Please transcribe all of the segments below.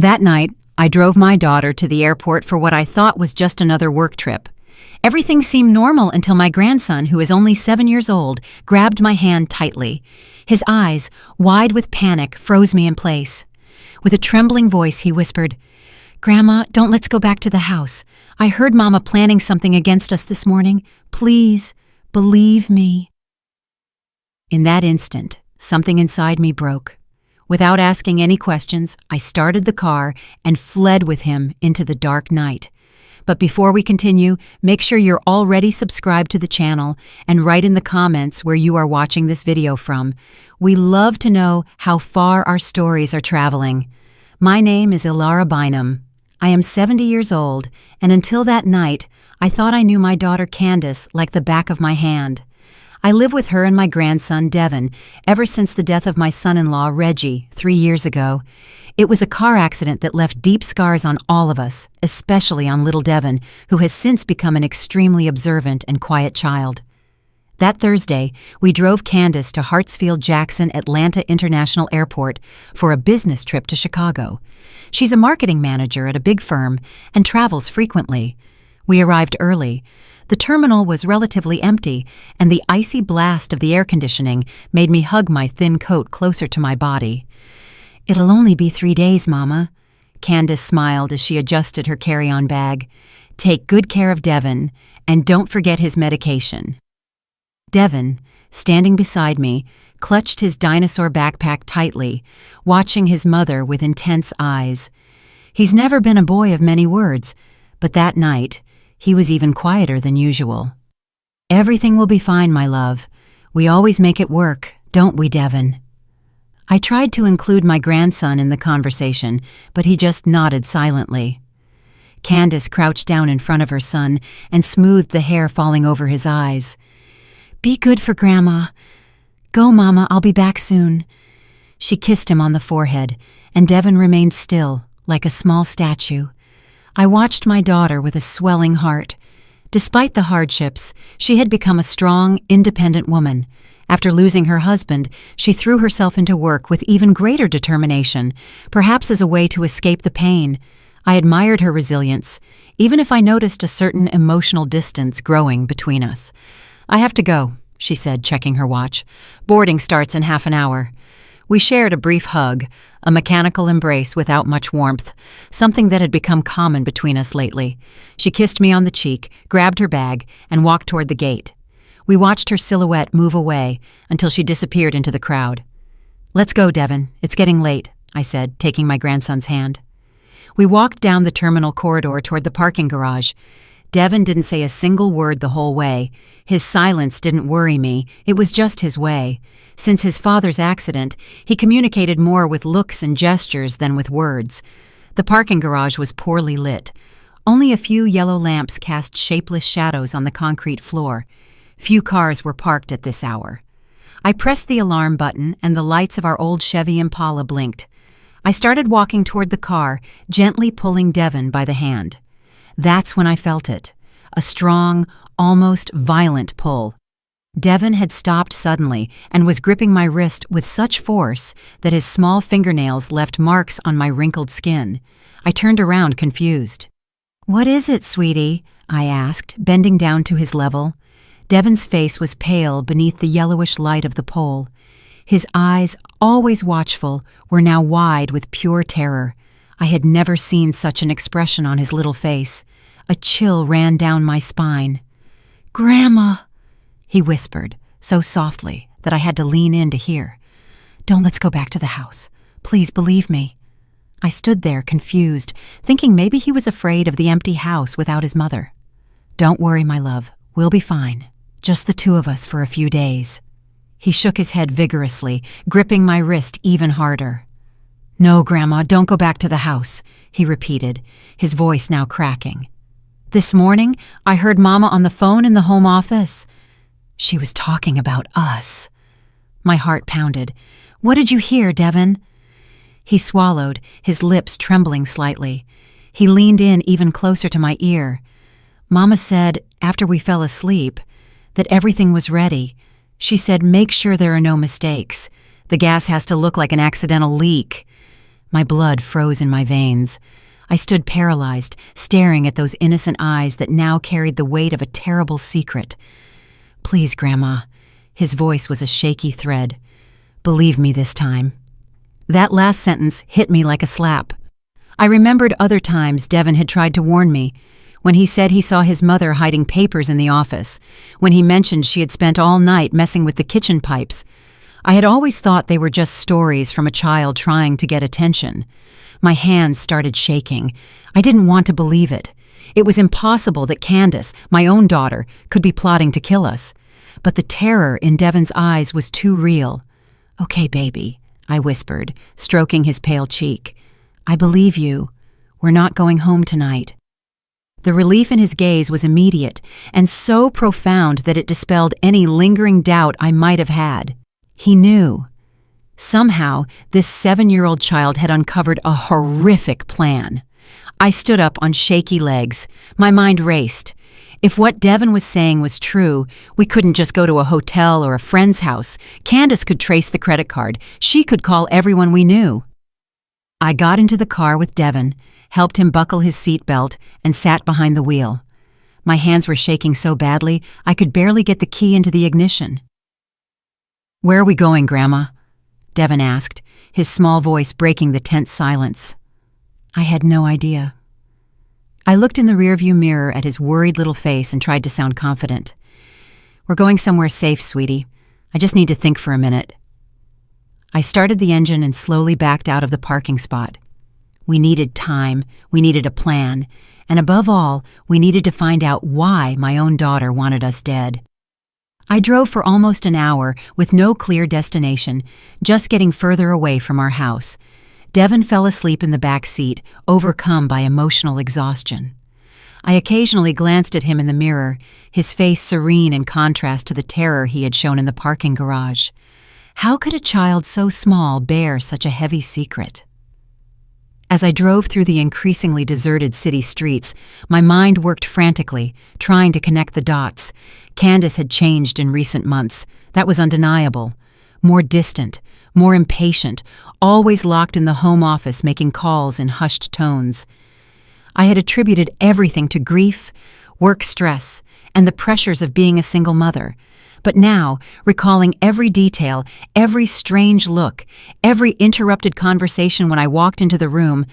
That night, I drove my daughter to the airport for what I thought was just another work trip. Everything seemed normal until my grandson, who is only 7 years old, grabbed my hand tightly. His eyes, wide with panic, froze me in place. With a trembling voice, he whispered, "Grandma, don't let's go back to the house. I heard Mama planning something against us this morning. Please, believe me." In that instant, something inside me broke. Without asking any questions, I started the car and fled with him into the dark night. But before we continue, make sure you're already subscribed to the channel and write in the comments where you are watching this video from. We love to know how far our stories are traveling. My name is Ilara Bynum. I am 70 years old, and until that night, I thought I knew my daughter Candace like the back of my hand. I live with her and my grandson, Devin, ever since the death of my son-in-law, Reggie, 3 years ago. It was a car accident that left deep scars on all of us, especially on little Devin, who has since become an extremely observant and quiet child. That Thursday, we drove Candace to Hartsfield-Jackson Atlanta International Airport for a business trip to Chicago. She's a marketing manager at a big firm and travels frequently. We arrived early. The terminal was relatively empty, and the icy blast of the air conditioning made me hug my thin coat closer to my body. "It'll only be 3 days, Mama." Candace smiled as she adjusted her carry-on bag. "Take good care of Devin, and don't forget his medication." Devin, standing beside me, clutched his dinosaur backpack tightly, watching his mother with intense eyes. He's never been a boy of many words, but that night, he was even quieter than usual. "Everything will be fine, my love. We always make it work, don't we, Devin?" I tried to include my grandson in the conversation, but he just nodded silently. Candace crouched down in front of her son and smoothed the hair falling over his eyes. "Be good for Grandma. Go, Mama, I'll be back soon." She kissed him on the forehead, and Devin remained still, like a small statue. I watched my daughter with a swelling heart. Despite the hardships, she had become a strong, independent woman. After losing her husband, she threw herself into work with even greater determination, perhaps as a way to escape the pain. I admired her resilience, even if I noticed a certain emotional distance growing between us. "I have to go," she said, checking her watch. "Boarding starts in half an hour." We shared a brief hug, a mechanical embrace without much warmth, something that had become common between us lately. She kissed me on the cheek, grabbed her bag, and walked toward the gate. We watched her silhouette move away until she disappeared into the crowd. "Let's go, Devin. It's getting late," I said, taking my grandson's hand. We walked down the terminal corridor toward the parking garage. Devin didn't say a single word the whole way. His silence didn't worry me, it was just his way. Since his father's accident, he communicated more with looks and gestures than with words. The parking garage was poorly lit. Only a few yellow lamps cast shapeless shadows on the concrete floor. Few cars were parked at this hour. I pressed the alarm button and the lights of our old Chevy Impala blinked. I started walking toward the car, gently pulling Devin by the hand. That's when I felt it, a strong, almost violent pull. Devin had stopped suddenly and was gripping my wrist with such force that his small fingernails left marks on my wrinkled skin. I turned around confused. "What is it, sweetie?" I asked, bending down to his level. Devin's face was pale beneath the yellowish light of the pole. His eyes, always watchful, were now wide with pure terror. I had never seen such an expression on his little face. A chill ran down my spine. "Grandma," he whispered, so softly that I had to lean in to hear. "Don't let's go back to the house. Please believe me." I stood there confused, thinking maybe he was afraid of the empty house without his mother. "Don't worry, my love. We'll be fine. Just the two of us for a few days." He shook his head vigorously, gripping my wrist even harder. "No, Grandma, don't go back to the house," he repeated, his voice now cracking. "This morning, I heard Mama on the phone in the home office. She was talking about us." My heart pounded. "What did you hear, Devin?" He swallowed, his lips trembling slightly. He leaned in even closer to my ear. "Mama said, after we fell asleep, that everything was ready. She said, make sure there are no mistakes. The gas has to look like an accidental leak." My blood froze in my veins. I stood paralyzed, staring at those innocent eyes that now carried the weight of a terrible secret. "Please, Grandma." His voice was a shaky thread. "Believe me this time." That last sentence hit me like a slap. I remembered other times Devin had tried to warn me, when he said he saw his mother hiding papers in the office, when he mentioned she had spent all night messing with the kitchen pipes. I had always thought they were just stories from a child trying to get attention. My hands started shaking. I didn't want to believe it. It was impossible that Candace, my own daughter, could be plotting to kill us. But the terror in Devin's eyes was too real. "Okay, baby," I whispered, stroking his pale cheek. "I believe you. We're not going home tonight." The relief in his gaze was immediate and so profound that it dispelled any lingering doubt I might have had. He knew. Somehow, this 7-year-old child had uncovered a horrific plan. I stood up on shaky legs. My mind raced. If what Devin was saying was true, we couldn't just go to a hotel or a friend's house. Candace could trace the credit card. She could call everyone we knew. I got into the car with Devin, helped him buckle his seatbelt, and sat behind the wheel. My hands were shaking so badly, I could barely get the key into the ignition. "Where are we going, Grandma?" Devin asked, his small voice breaking the tense silence. I had no idea. I looked in the rearview mirror at his worried little face and tried to sound confident. "We're going somewhere safe, sweetie. I just need to think for a minute." I started the engine and slowly backed out of the parking spot. We needed time, we needed a plan, and above all, we needed to find out why my own daughter wanted us dead. I drove for almost an hour with no clear destination, just getting further away from our house. Devin fell asleep in the back seat, overcome by emotional exhaustion. I occasionally glanced at him in the mirror, his face serene in contrast to the terror he had shown in the parking garage. How could a child so small bear such a heavy secret? As I drove through the increasingly deserted city streets, my mind worked frantically, trying to connect the dots. Candace had changed in recent months. That was undeniable. More distant, more impatient, always locked in the home office making calls in hushed tones. I had attributed everything to grief, work stress, and the pressures of being a single mother. But now, recalling every detail, every strange look, every interrupted conversation when I walked into the room,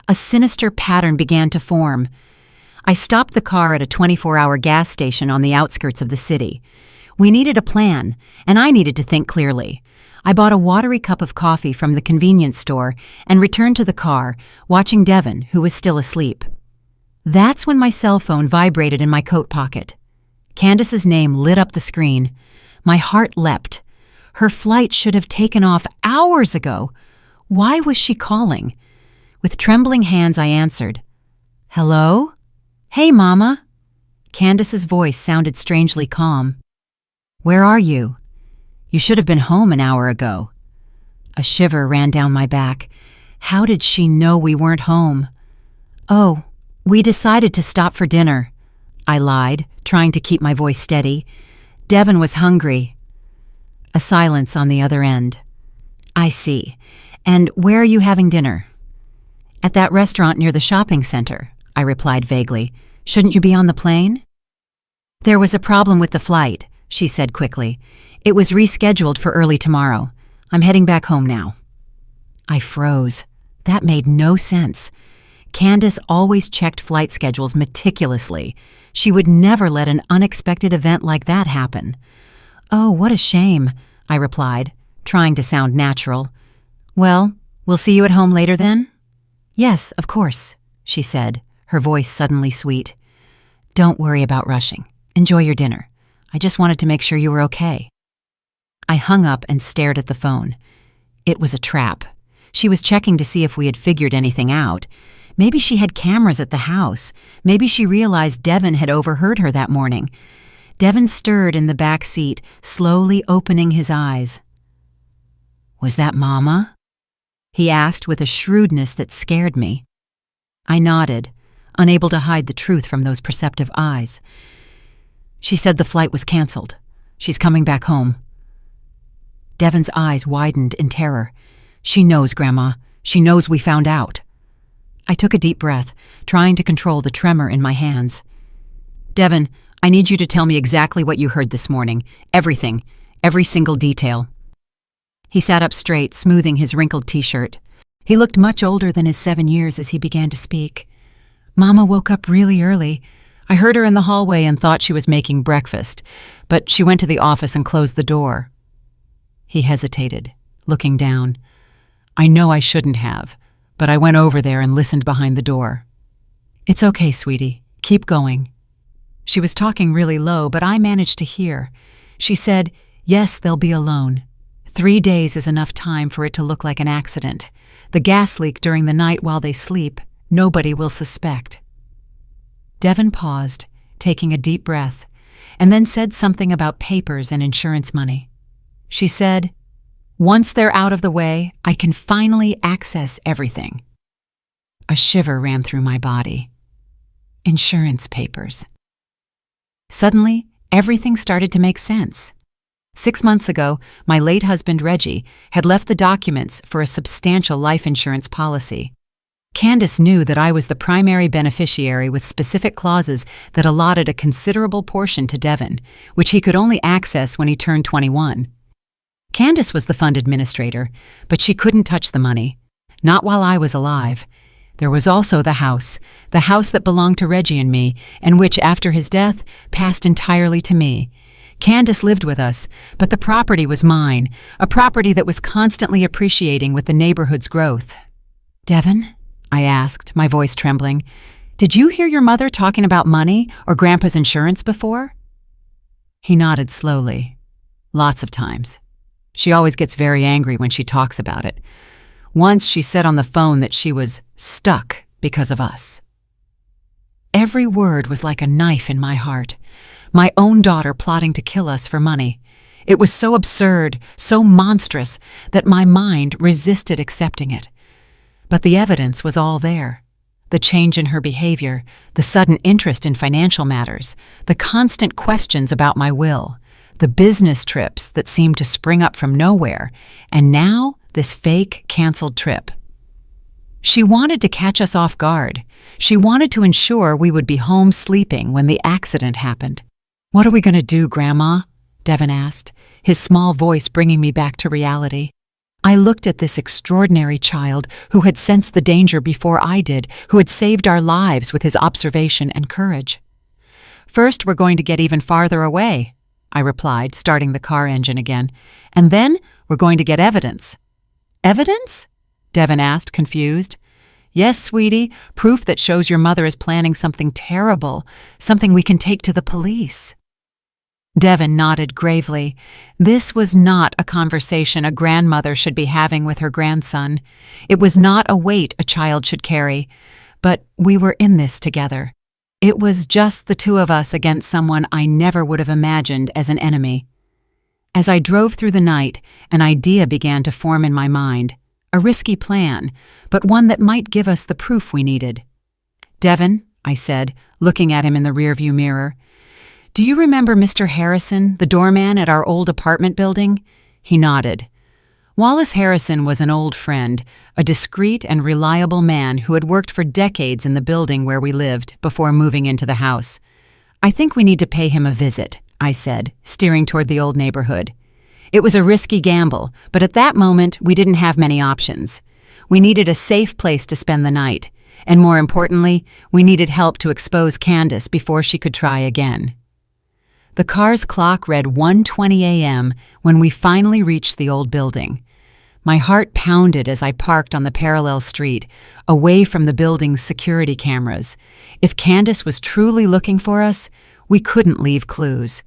a sinister pattern began to form. I stopped the car at a 24-hour gas station on the outskirts of the city. We needed a plan, and I needed to think clearly. I bought a watery cup of coffee from the convenience store and returned to the car, watching Devin, who was still asleep. That's when my cell phone vibrated in my coat pocket. Candace's name lit up the screen. My heart leapt. Her flight should have taken off hours ago. Why was she calling? With trembling hands, I answered. "Hello? Hey, Mama." Candace's voice sounded strangely calm. "Where are you? You should have been home an hour ago." A shiver ran down my back. How did she know we weren't home? "Oh, we decided to stop for dinner," I lied, trying to keep my voice steady. "Devin was hungry." A silence on the other end. "I see. And where are you having dinner?" "At that restaurant near the shopping center," I replied vaguely. "Shouldn't you be on the plane?" "There was a problem with the flight," she said quickly. "It was rescheduled for early tomorrow. I'm heading back home now." I froze. That made no sense. Candace always checked flight schedules meticulously. She would never let an unexpected event like that happen. "Oh, what a shame," I replied, trying to sound natural. "Well, we'll see you at home later then?" "Yes, of course," she said, her voice suddenly sweet. "Don't worry about rushing. Enjoy your dinner. I just wanted to make sure you were okay." I hung up and stared at the phone. It was a trap. She was checking to see if we had figured anything out. Maybe she had cameras at the house. Maybe she realized Devin had overheard her that morning. Devin stirred in the back seat, slowly opening his eyes. "Was that Mama?" he asked with a shrewdness that scared me. I nodded, unable to hide the truth from those perceptive eyes. "She said the flight was canceled. She's coming back home." Devin's eyes widened in terror. "She knows, Grandma. She knows we found out." I took a deep breath, trying to control the tremor in my hands. "Devin, I need you to tell me exactly what you heard this morning. Everything. Every single detail." He sat up straight, smoothing his wrinkled t-shirt. He looked much older than his 7 years as he began to speak. "Mama woke up really early. I heard her in the hallway and thought she was making breakfast, but she went to the office and closed the door." He hesitated, looking down. "I know I shouldn't have, but I went over there and listened behind the door." "It's okay, sweetie. Keep going." She was talking really low, but I managed to hear. She said, "Yes, they'll be alone. 3 days is enough time for it to look like an accident. The gas leak during the night while they sleep, nobody will suspect." Devin paused, taking a deep breath, and then said something about papers and insurance money. She said, "Once they're out of the way, I can finally access everything." A shiver ran through my body. Insurance papers. Suddenly, everything started to make sense. 6 months ago, my late husband Reggie had left the documents for a substantial life insurance policy. Candace knew that I was the primary beneficiary with specific clauses that allotted a considerable portion to Devin, which he could only access when he turned 21. Candace was the fund administrator, but she couldn't touch the money. Not while I was alive. There was also the house that belonged to Reggie and me, and which, after his death, passed entirely to me. Candace lived with us, but the property was mine, a property that was constantly appreciating with the neighborhood's growth. "Devin?" I asked, my voice trembling. "Did you hear your mother talking about money or Grandpa's insurance before?" He nodded slowly. "Lots of times. She always gets very angry when she talks about it. Once she said on the phone that she was stuck because of us." Every word was like a knife in my heart. My own daughter plotting to kill us for money. It was so absurd, so monstrous, that my mind resisted accepting it. But the evidence was all there. The change in her behavior, the sudden interest in financial matters, the constant questions about my will, the business trips that seemed to spring up from nowhere, and now this fake, canceled trip. She wanted to catch us off guard. She wanted to ensure we would be home sleeping when the accident happened. "What are we going to do, Grandma?" Devin asked, his small voice bringing me back to reality. I looked at this extraordinary child who had sensed the danger before I did, who had saved our lives with his observation and courage. "First, we're going to get even farther away," I replied, starting the car engine again. "And then we're going to get evidence." "Evidence?" Devin asked, confused. "Yes, sweetie, proof that shows your mother is planning something terrible, something we can take to the police." Devin nodded gravely. This was not a conversation a grandmother should be having with her grandson. It was not a weight a child should carry. But we were in this together. It was just the two of us against someone I never would have imagined as an enemy. As I drove through the night, an idea began to form in my mind. A risky plan, but one that might give us the proof we needed. "Devin," I said, looking at him in the rearview mirror, "do you remember Mr. Harrison, the doorman at our old apartment building?" He nodded. Wallace Harrison was an old friend, a discreet and reliable man who had worked for decades in the building where we lived before moving into the house. "I think we need to pay him a visit," I said, steering toward the old neighborhood. It was a risky gamble, but at that moment we didn't have many options. We needed a safe place to spend the night, and more importantly, we needed help to expose Candace before she could try again. The car's clock read 1:20 a.m. when we finally reached the old building. My heart pounded as I parked on the parallel street, away from the building's security cameras. If Candace was truly looking for us, we couldn't leave clues.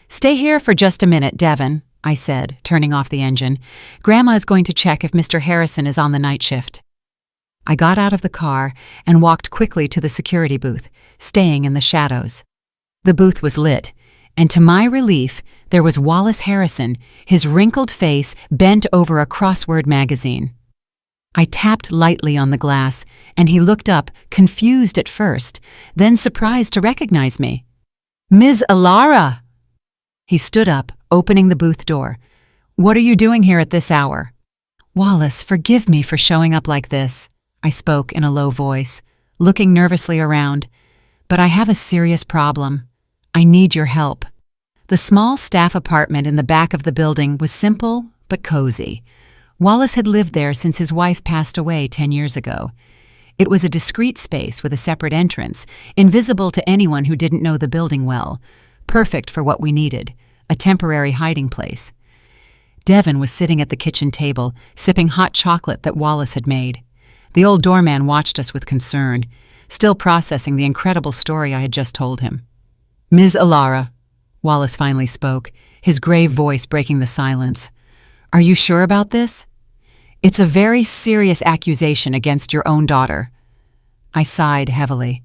"Stay here for just a minute, Devin," I said, turning off the engine. "Grandma is going to check if Mr. Harrison is on the night shift." I got out of the car and walked quickly to the security booth, staying in the shadows. The booth was lit, and to my relief, there was Wallace Harrison, his wrinkled face bent over a crossword magazine. I tapped lightly on the glass, and he looked up, confused at first, then surprised to recognize me. "Ms. Alara!" He stood up, opening the booth door. "What are you doing here at this hour?" Wallace, forgive me for showing up like this, I spoke in a low voice, looking nervously around. But I have a serious problem. I need your help. The small staff apartment in the back of the building was simple but cozy. Wallace had lived there since his wife passed away 10 years ago. It was a discreet space with a separate entrance, invisible to anyone who didn't know the building well. Perfect for what we needed, a temporary hiding place. Devin was sitting at the kitchen table, sipping hot chocolate that Wallace had made. The old doorman watched us with concern, still processing the incredible story I had just told him. "Ms. Alara," Wallace finally spoke, his grave voice breaking the silence. "Are you sure about this? It's a very serious accusation against your own daughter." I sighed heavily.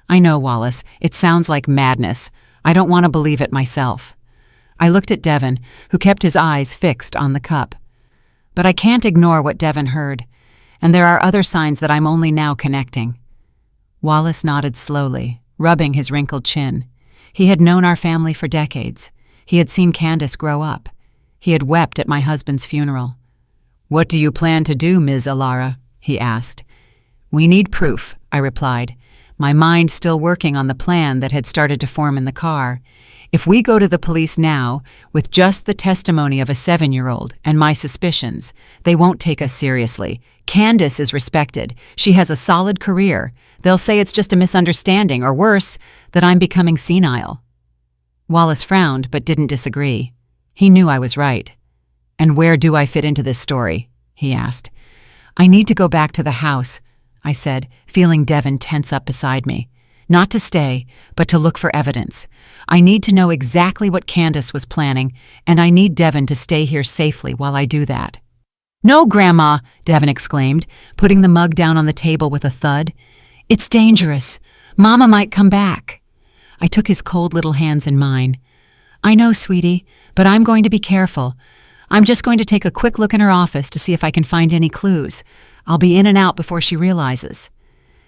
"I know, Wallace, it sounds like madness. I don't want to believe it myself." I looked at Devin, who kept his eyes fixed on the cup. But I can't ignore what Devin heard, and there are other signs that I'm only now connecting. Wallace nodded slowly, rubbing his wrinkled chin. He had known our family for decades. He had seen Candace grow up. He had wept at my husband's funeral. "What do you plan to do, Ms. Alara?" he asked. "We need proof," I replied, my mind still working on the plan that had started to form in the car. "If we go to the police now, with just the testimony of a 7-year-old and my suspicions, they won't take us seriously. Candace is respected. She has a solid career. They'll say it's just a misunderstanding, or worse, that I'm becoming senile." Wallace frowned but didn't disagree. He knew I was right. "And where do I fit into this story?" he asked. "I need to go back to the house," I said, feeling Devin tense up beside me. "Not to stay, but to look for evidence. I need to know exactly what Candace was planning, and I need Devin to stay here safely while I do that." "No, Grandma," Devin exclaimed, putting the mug down on the table with a thud. "It's dangerous. Mama might come back." I took his cold little hands in mine. "I know, sweetie, but I'm going to be careful. I'm just going to take a quick look in her office to see if I can find any clues. I'll be in and out before she realizes."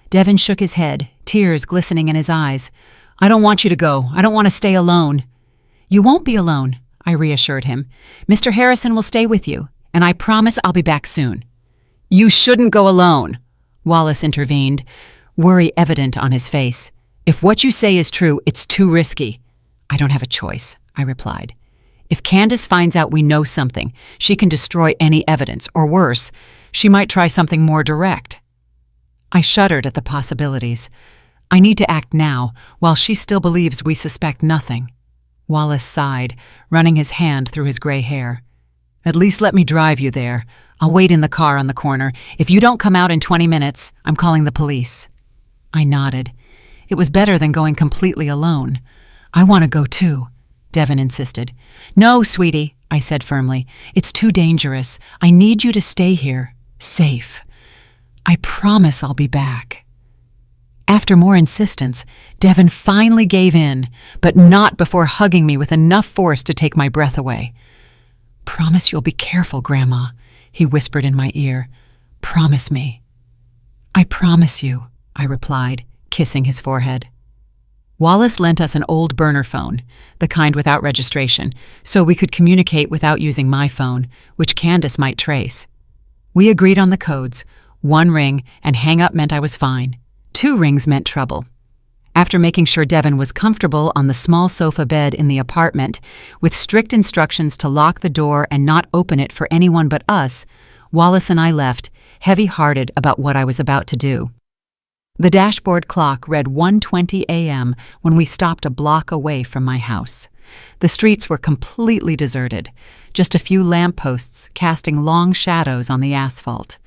Devin shook his head, tears glistening in his eyes. "I don't want you to go. I don't want to stay alone." "You won't be alone," I reassured him. "Mr. Harrison will stay with you, and I promise I'll be back soon." "You shouldn't go alone," Wallace intervened, worry evident on his face. "If what you say is true, it's too risky." "I don't have a choice," I replied. "If Candace finds out we know something, she can destroy any evidence, or worse, she might try something more direct." I shuddered at the possibilities. I need to act now, while she still believes we suspect nothing. Wallace sighed, running his hand through his gray hair. "At least let me drive you there. I'll wait in the car on the corner. If you don't come out in 20 minutes, I'm calling the police." I nodded. It was better than going completely alone. "I want to go too," Devin insisted. "No, sweetie," I said firmly. "It's too dangerous. I need you to stay here, safe. I promise I'll be back." After more insistence, Devin finally gave in, but not before hugging me with enough force to take my breath away. "Promise you'll be careful, Grandma," he whispered in my ear. "Promise me." "I promise you," I replied, kissing his forehead. Wallace lent us an old burner phone, the kind without registration, so we could communicate without using my phone, which Candace might trace. We agreed on the codes. 1 ring, and hang up meant I was fine. 2 rings meant trouble. After making sure Devin was comfortable on the small sofa bed in the apartment, with strict instructions to lock the door and not open it for anyone but us, Wallace and I left, heavy-hearted about what I was about to do. The dashboard clock read 1:20 a.m. when we stopped a block away from my house. The streets were completely deserted, just a few lampposts casting long shadows on the asphalt.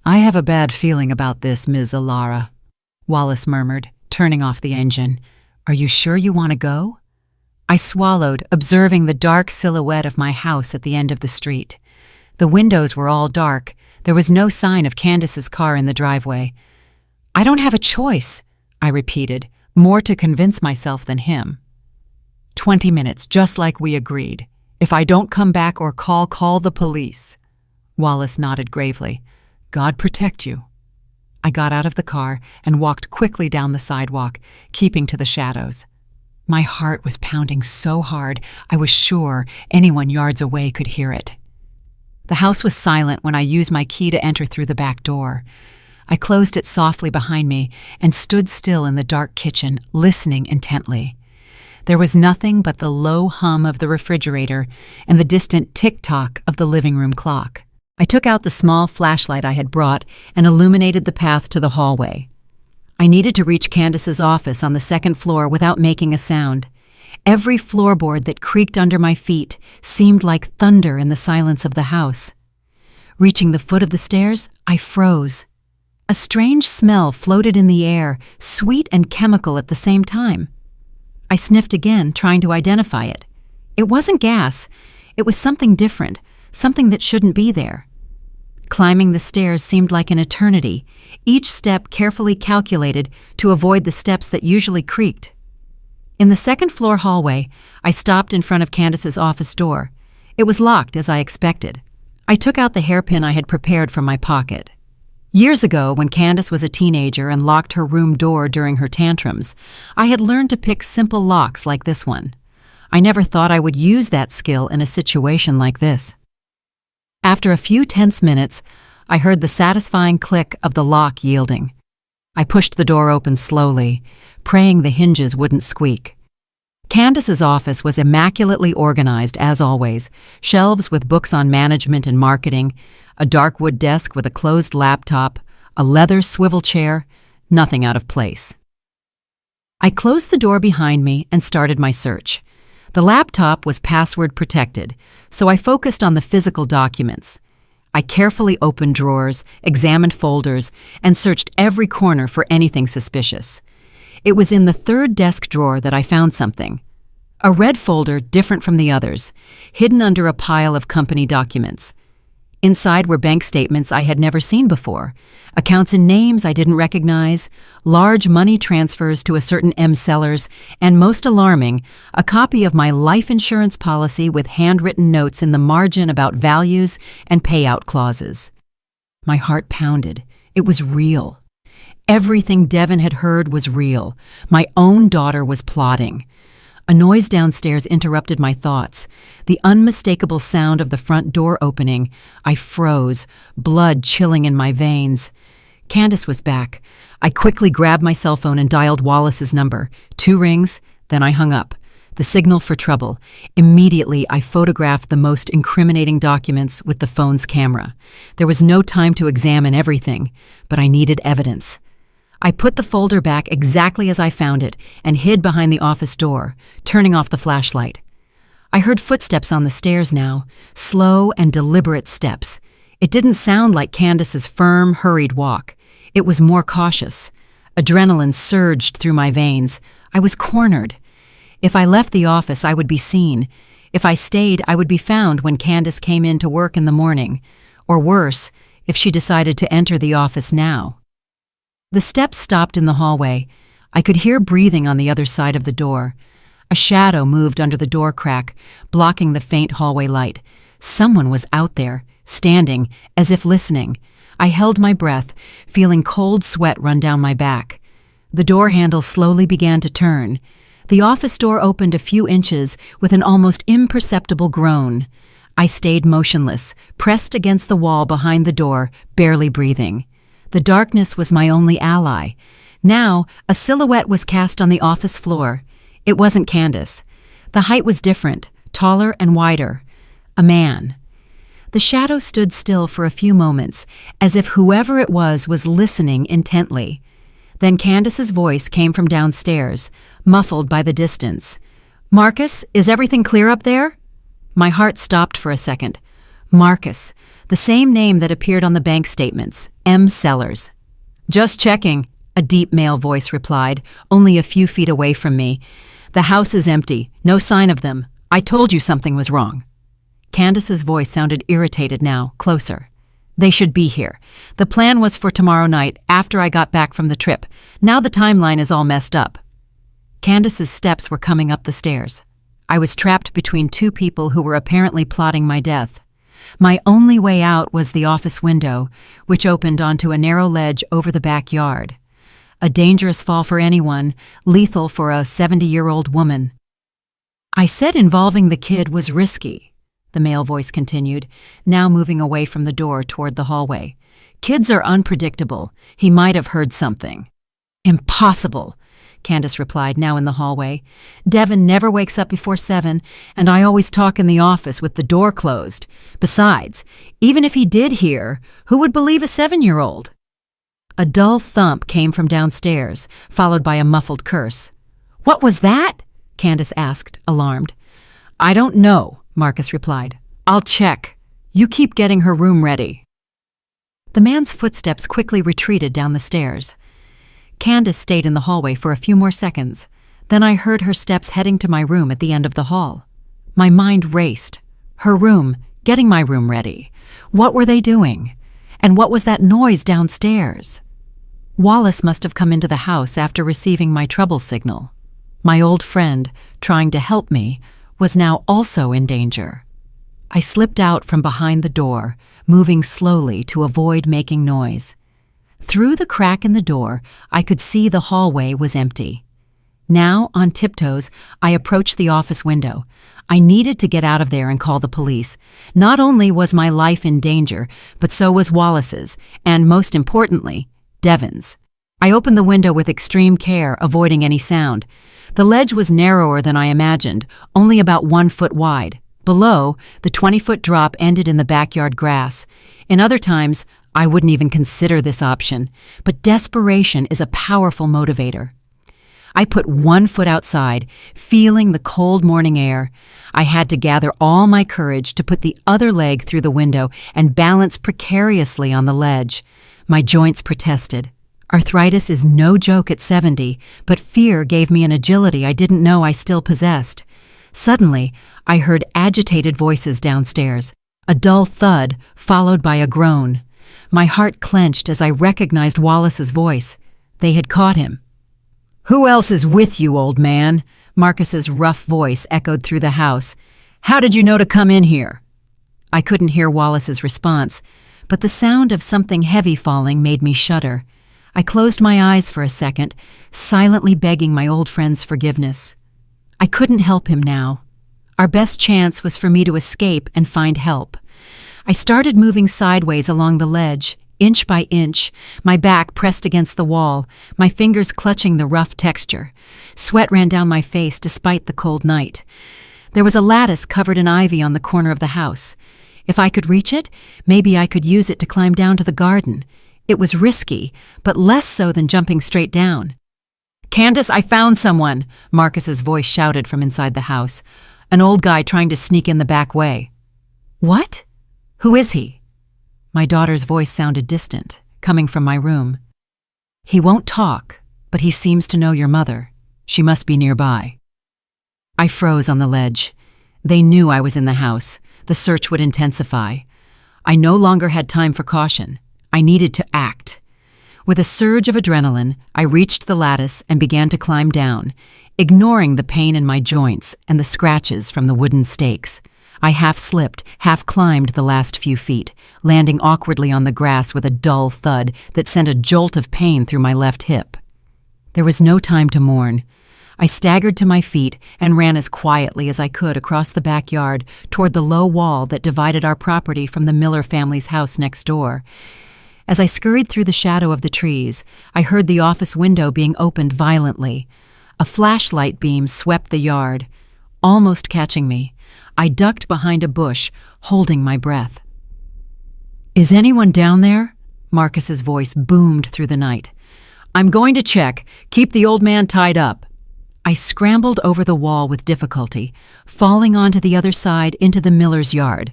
"I have a bad feeling about this, Ms. Alara," Wallace murmured, turning off the engine. "Are you sure you want to go?" I swallowed, observing the dark silhouette of my house at the end of the street. The windows were all dark. There was no sign of Candace's car in the driveway. "I don't have a choice," I repeated, more to convince myself than him. 20 minutes, just like we agreed. If I don't come back or call the police." Wallace nodded gravely. "God protect you." I got out of the car and walked quickly down the sidewalk, keeping to the shadows. My heart was pounding so hard I was sure anyone yards away could hear it. The house was silent when I used my key to enter through the back door. I closed it softly behind me and stood still in the dark kitchen, listening intently. There was nothing but the low hum of the refrigerator and the distant tick-tock of the living room clock. I took out the small flashlight I had brought and illuminated the path to the hallway. I needed to reach Candace's office on the second floor without making a sound. Every floorboard that creaked under my feet seemed like thunder in the silence of the house. Reaching the foot of the stairs, I froze. A strange smell floated in the air, sweet and chemical at the same time. I sniffed again, trying to identify it. It wasn't gas. It was something different, something that shouldn't be there. Climbing the stairs seemed like an eternity, each step carefully calculated to avoid the steps that usually creaked. In the second-floor hallway, I stopped in front of Candace's office door. It was locked, as I expected. I took out the hairpin I had prepared from my pocket. Years ago, when Candace was a teenager and locked her room door during her tantrums, I had learned to pick simple locks like this one. I never thought I would use that skill in a situation like this. After a few tense minutes, I heard the satisfying click of the lock yielding. I pushed the door open slowly, praying the hinges wouldn't squeak. Candace's office was immaculately organized, as always, shelves with books on management and marketing, a dark wood desk with a closed laptop, a leather swivel chair, nothing out of place. I closed the door behind me and started my search. The laptop was password protected, so I focused on the physical documents. I carefully opened drawers, examined folders, and searched every corner for anything suspicious. It was in the third desk drawer that I found something. A red folder different from the others, hidden under a pile of company documents. Inside were bank statements I had never seen before, accounts and names I didn't recognize, large money transfers to a certain M. Sellers, and most alarming, a copy of my life insurance policy with handwritten notes in the margin about values and payout clauses. My heart pounded. It was real. Everything Devin had heard was real. My own daughter was plotting. A noise downstairs interrupted my thoughts. The unmistakable sound of the front door opening. I froze, blood chilling in my veins. Candace was back. I quickly grabbed my cell phone and dialed Wallace's number. 2 rings, then I hung up. The signal for trouble. Immediately, I photographed the most incriminating documents with the phone's camera. There was no time to examine everything, but I needed evidence. I put the folder back exactly as I found it and hid behind the office door, turning off the flashlight. I heard footsteps on the stairs now, slow and deliberate steps. It didn't sound like Candace's firm, hurried walk. It was more cautious. Adrenaline surged through my veins. I was cornered. If I left the office, I would be seen. If I stayed, I would be found when Candace came in to work in the morning. Or worse, if she decided to enter the office now. The steps stopped in the hallway. I could hear breathing on the other side of the door. A shadow moved under the door crack, blocking the faint hallway light. Someone was out there, standing, as if listening. I held my breath, feeling cold sweat run down my back. The door handle slowly began to turn. The office door opened a few inches with an almost imperceptible groan. I stayed motionless, pressed against the wall behind the door, barely breathing. The darkness was my only ally. Now, a silhouette was cast on the office floor. It wasn't Candace. The height was different, taller and wider. A man. The shadow stood still for a few moments, as if whoever it was listening intently. Then Candace's voice came from downstairs, muffled by the distance. "Marcus, is everything clear up there?" My heart stopped for a second. Marcus, the same name that appeared on the bank statements, M. Sellers. "Just checking," a deep male voice replied, only a few feet away from me. "The house is empty, no sign of them. I told you something was wrong." Candace's voice sounded irritated now, closer. "They should be here. The plan was for tomorrow night, after I got back from the trip. Now the timeline is all messed up." Candace's steps were coming up the stairs. I was trapped between 2 people who were apparently plotting my death. My only way out was the office window, which opened onto a narrow ledge over the backyard. A dangerous fall for anyone, lethal for a 70-year-old woman. I said involving the kid was risky. the male voice continued, now moving away from the door toward the hallway. "Kids are unpredictable. He might have heard something." "Impossible," Candace replied, now in the hallway. "Devin never wakes up before 7, and I always talk in the office with the door closed. Besides, even if he did hear, who would believe a 7-year-old? A dull thump came from downstairs, followed by a muffled curse. "What was that?" Candace asked, alarmed. "I don't know," Marcus replied. "I'll check. You keep getting her room ready." The man's footsteps quickly retreated down the stairs. Candace stayed in the hallway for a few more seconds. Then I heard her steps heading to my room at the end of the hall. My mind raced. Her room, getting my room ready. What were they doing? And what was that noise downstairs? Wallace must have come into the house after receiving my trouble signal. My old friend, trying to help me, was now also in danger. I slipped out from behind the door, moving slowly to avoid making noise. Through the crack in the door, I could see the hallway was empty. Now, on tiptoes, I approached the office window. I needed to get out of there and call the police. Not only was my life in danger, but so was Wallace's, and most importantly, Devin's. I opened the window with extreme care, avoiding any sound. The ledge was narrower than I imagined, only about 1 foot wide. Below, the 20-foot drop ended in the backyard grass. In other times, I wouldn't even consider this option, but desperation is a powerful motivator. I put 1 foot outside, feeling the cold morning air. I had to gather all my courage to put the other leg through the window and balance precariously on the ledge. My joints protested. Arthritis is no joke at 70, but fear gave me an agility I didn't know I still possessed. Suddenly, I heard agitated voices downstairs, a dull thud followed by a groan. My heart clenched as I recognized Wallace's voice. They had caught him. "Who else is with you, old man?" Marcus's rough voice echoed through the house. "How did you know to come in here?" I couldn't hear Wallace's response, but the sound of something heavy falling made me shudder. I closed my eyes for a second, silently begging my old friend's forgiveness. I couldn't help him now. Our best chance was for me to escape and find help. I started moving sideways along the ledge, inch by inch, my back pressed against the wall, my fingers clutching the rough texture. Sweat ran down my face despite the cold night. There was a lattice covered in ivy on the corner of the house. If I could reach it, maybe I could use it to climb down to the garden. It was risky, but less so than jumping straight down. "Candace, I found someone," Marcus's voice shouted from inside the house. "An old guy trying to sneak in the back way." "What? Who is he?" My daughter's voice sounded distant, coming from my room. "He won't talk, but he seems to know your mother. She must be nearby." I froze on the ledge. They knew I was in the house. The search would intensify. I no longer had time for caution. I needed to act. With a surge of adrenaline, I reached the lattice and began to climb down, ignoring the pain in my joints and the scratches from the wooden stakes. I half slipped, half climbed the last few feet, landing awkwardly on the grass with a dull thud that sent a jolt of pain through my left hip. There was no time to mourn. I staggered to my feet and ran as quietly as I could across the backyard toward the low wall that divided our property from the Miller family's house next door. As I scurried through the shadow of the trees, I heard the office window being opened violently. A flashlight beam swept the yard, almost catching me. I ducked behind a bush, holding my breath. "Is anyone down there?" Marcus's voice boomed through the night. "I'm going to check. Keep the old man tied up." I scrambled over the wall with difficulty, falling onto the other side into the Miller's yard.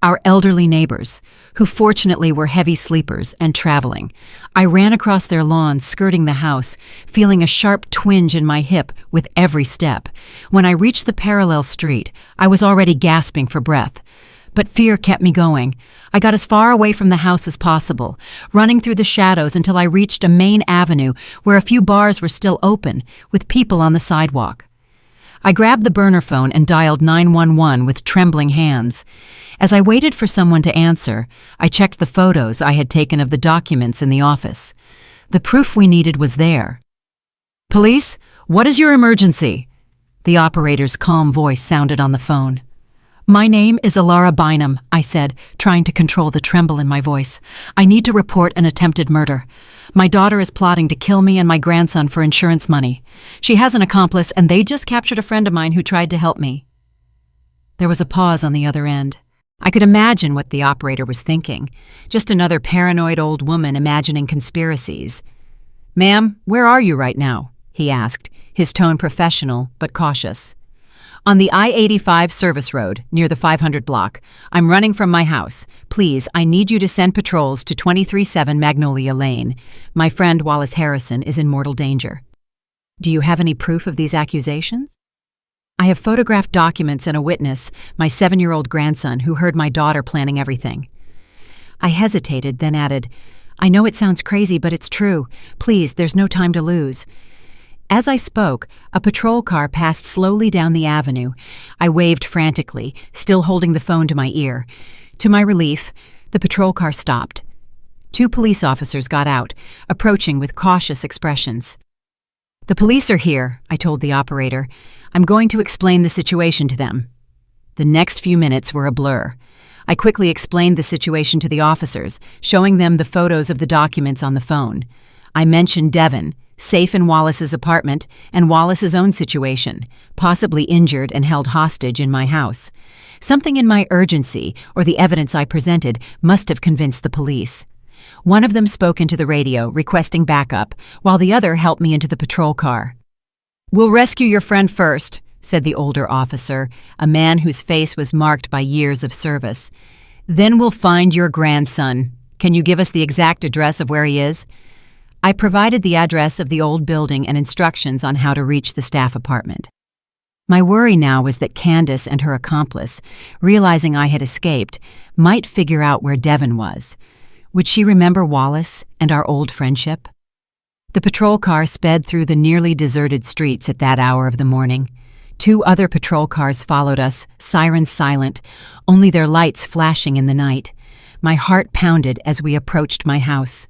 Our elderly neighbors, who fortunately were heavy sleepers and traveling. I ran across their lawn, skirting the house, feeling a sharp twinge in my hip with every step. When I reached the parallel street, I was already gasping for breath. But fear kept me going. I got as far away from the house as possible, running through the shadows until I reached a main avenue where a few bars were still open, with people on the sidewalk. I grabbed the burner phone and dialed 911 with trembling hands. As I waited for someone to answer, I checked the photos I had taken of the documents in the office. The proof we needed was there. "Police, what is your emergency?" The operator's calm voice sounded on the phone. My name is Alara Bynum, I said, trying to control the tremble in my voice. I need to report an attempted murder. My daughter is plotting to kill me and my grandson for insurance money. She has an accomplice, and they just captured a friend of mine who tried to help me. There was a pause on the other end. I could imagine what the operator was thinking. Just another paranoid old woman imagining conspiracies. "Ma'am, where are you right now?" he asked, his tone professional but cautious. "On the I-85 service road, near the 500 block. I'm running from my house. Please, I need you to send patrols to 237 Magnolia Lane. My friend Wallace Harrison is in mortal danger." "Do you have any proof of these accusations?" "I have photographed documents and a witness, my 7-year-old grandson, who heard my daughter planning everything." I hesitated, then added, "I know it sounds crazy, but it's true. Please, there's no time to lose." As I spoke, a patrol car passed slowly down the avenue. I waved frantically, still holding the phone to my ear. To my relief, the patrol car stopped. 2 police officers got out, approaching with cautious expressions. "The police are here," I told the operator. "I'm going to explain the situation to them." The next few minutes were a blur. I quickly explained the situation to the officers, showing them the photos of the documents on the phone. I mentioned Devon, safe in Wallace's apartment, and Wallace's own situation, possibly injured and held hostage in my house. Something in my urgency, or the evidence I presented, must have convinced the police. One of them spoke into the radio, requesting backup, while the other helped me into the patrol car. "We'll rescue your friend first," said the older officer, a man whose face was marked by years of service. "Then we'll find your grandson. Can you give us the exact address of where he is?" I provided the address of the old building and instructions on how to reach the staff apartment. My worry now was that Candace and her accomplice, realizing I had escaped, might figure out where Devon was. Would she remember Wallace and our old friendship? The patrol car sped through the nearly deserted streets at that hour of the morning. 2 other patrol cars followed us, sirens silent, only their lights flashing in the night. My heart pounded as we approached my house.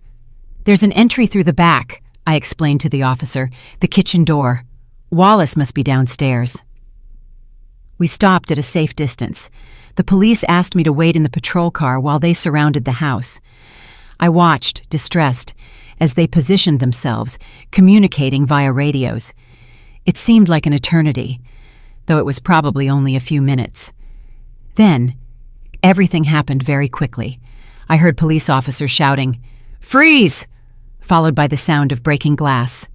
"There's an entry through the back," I explained to the officer, "the kitchen door. Wallace must be downstairs." We stopped at a safe distance. The police asked me to wait in the patrol car while they surrounded the house. I watched, distressed, as they positioned themselves, communicating via radios. It seemed like an eternity, though it was probably only a few minutes. Then, everything happened very quickly. I heard police officers shouting, "Freeze!" followed by the sound of breaking glass.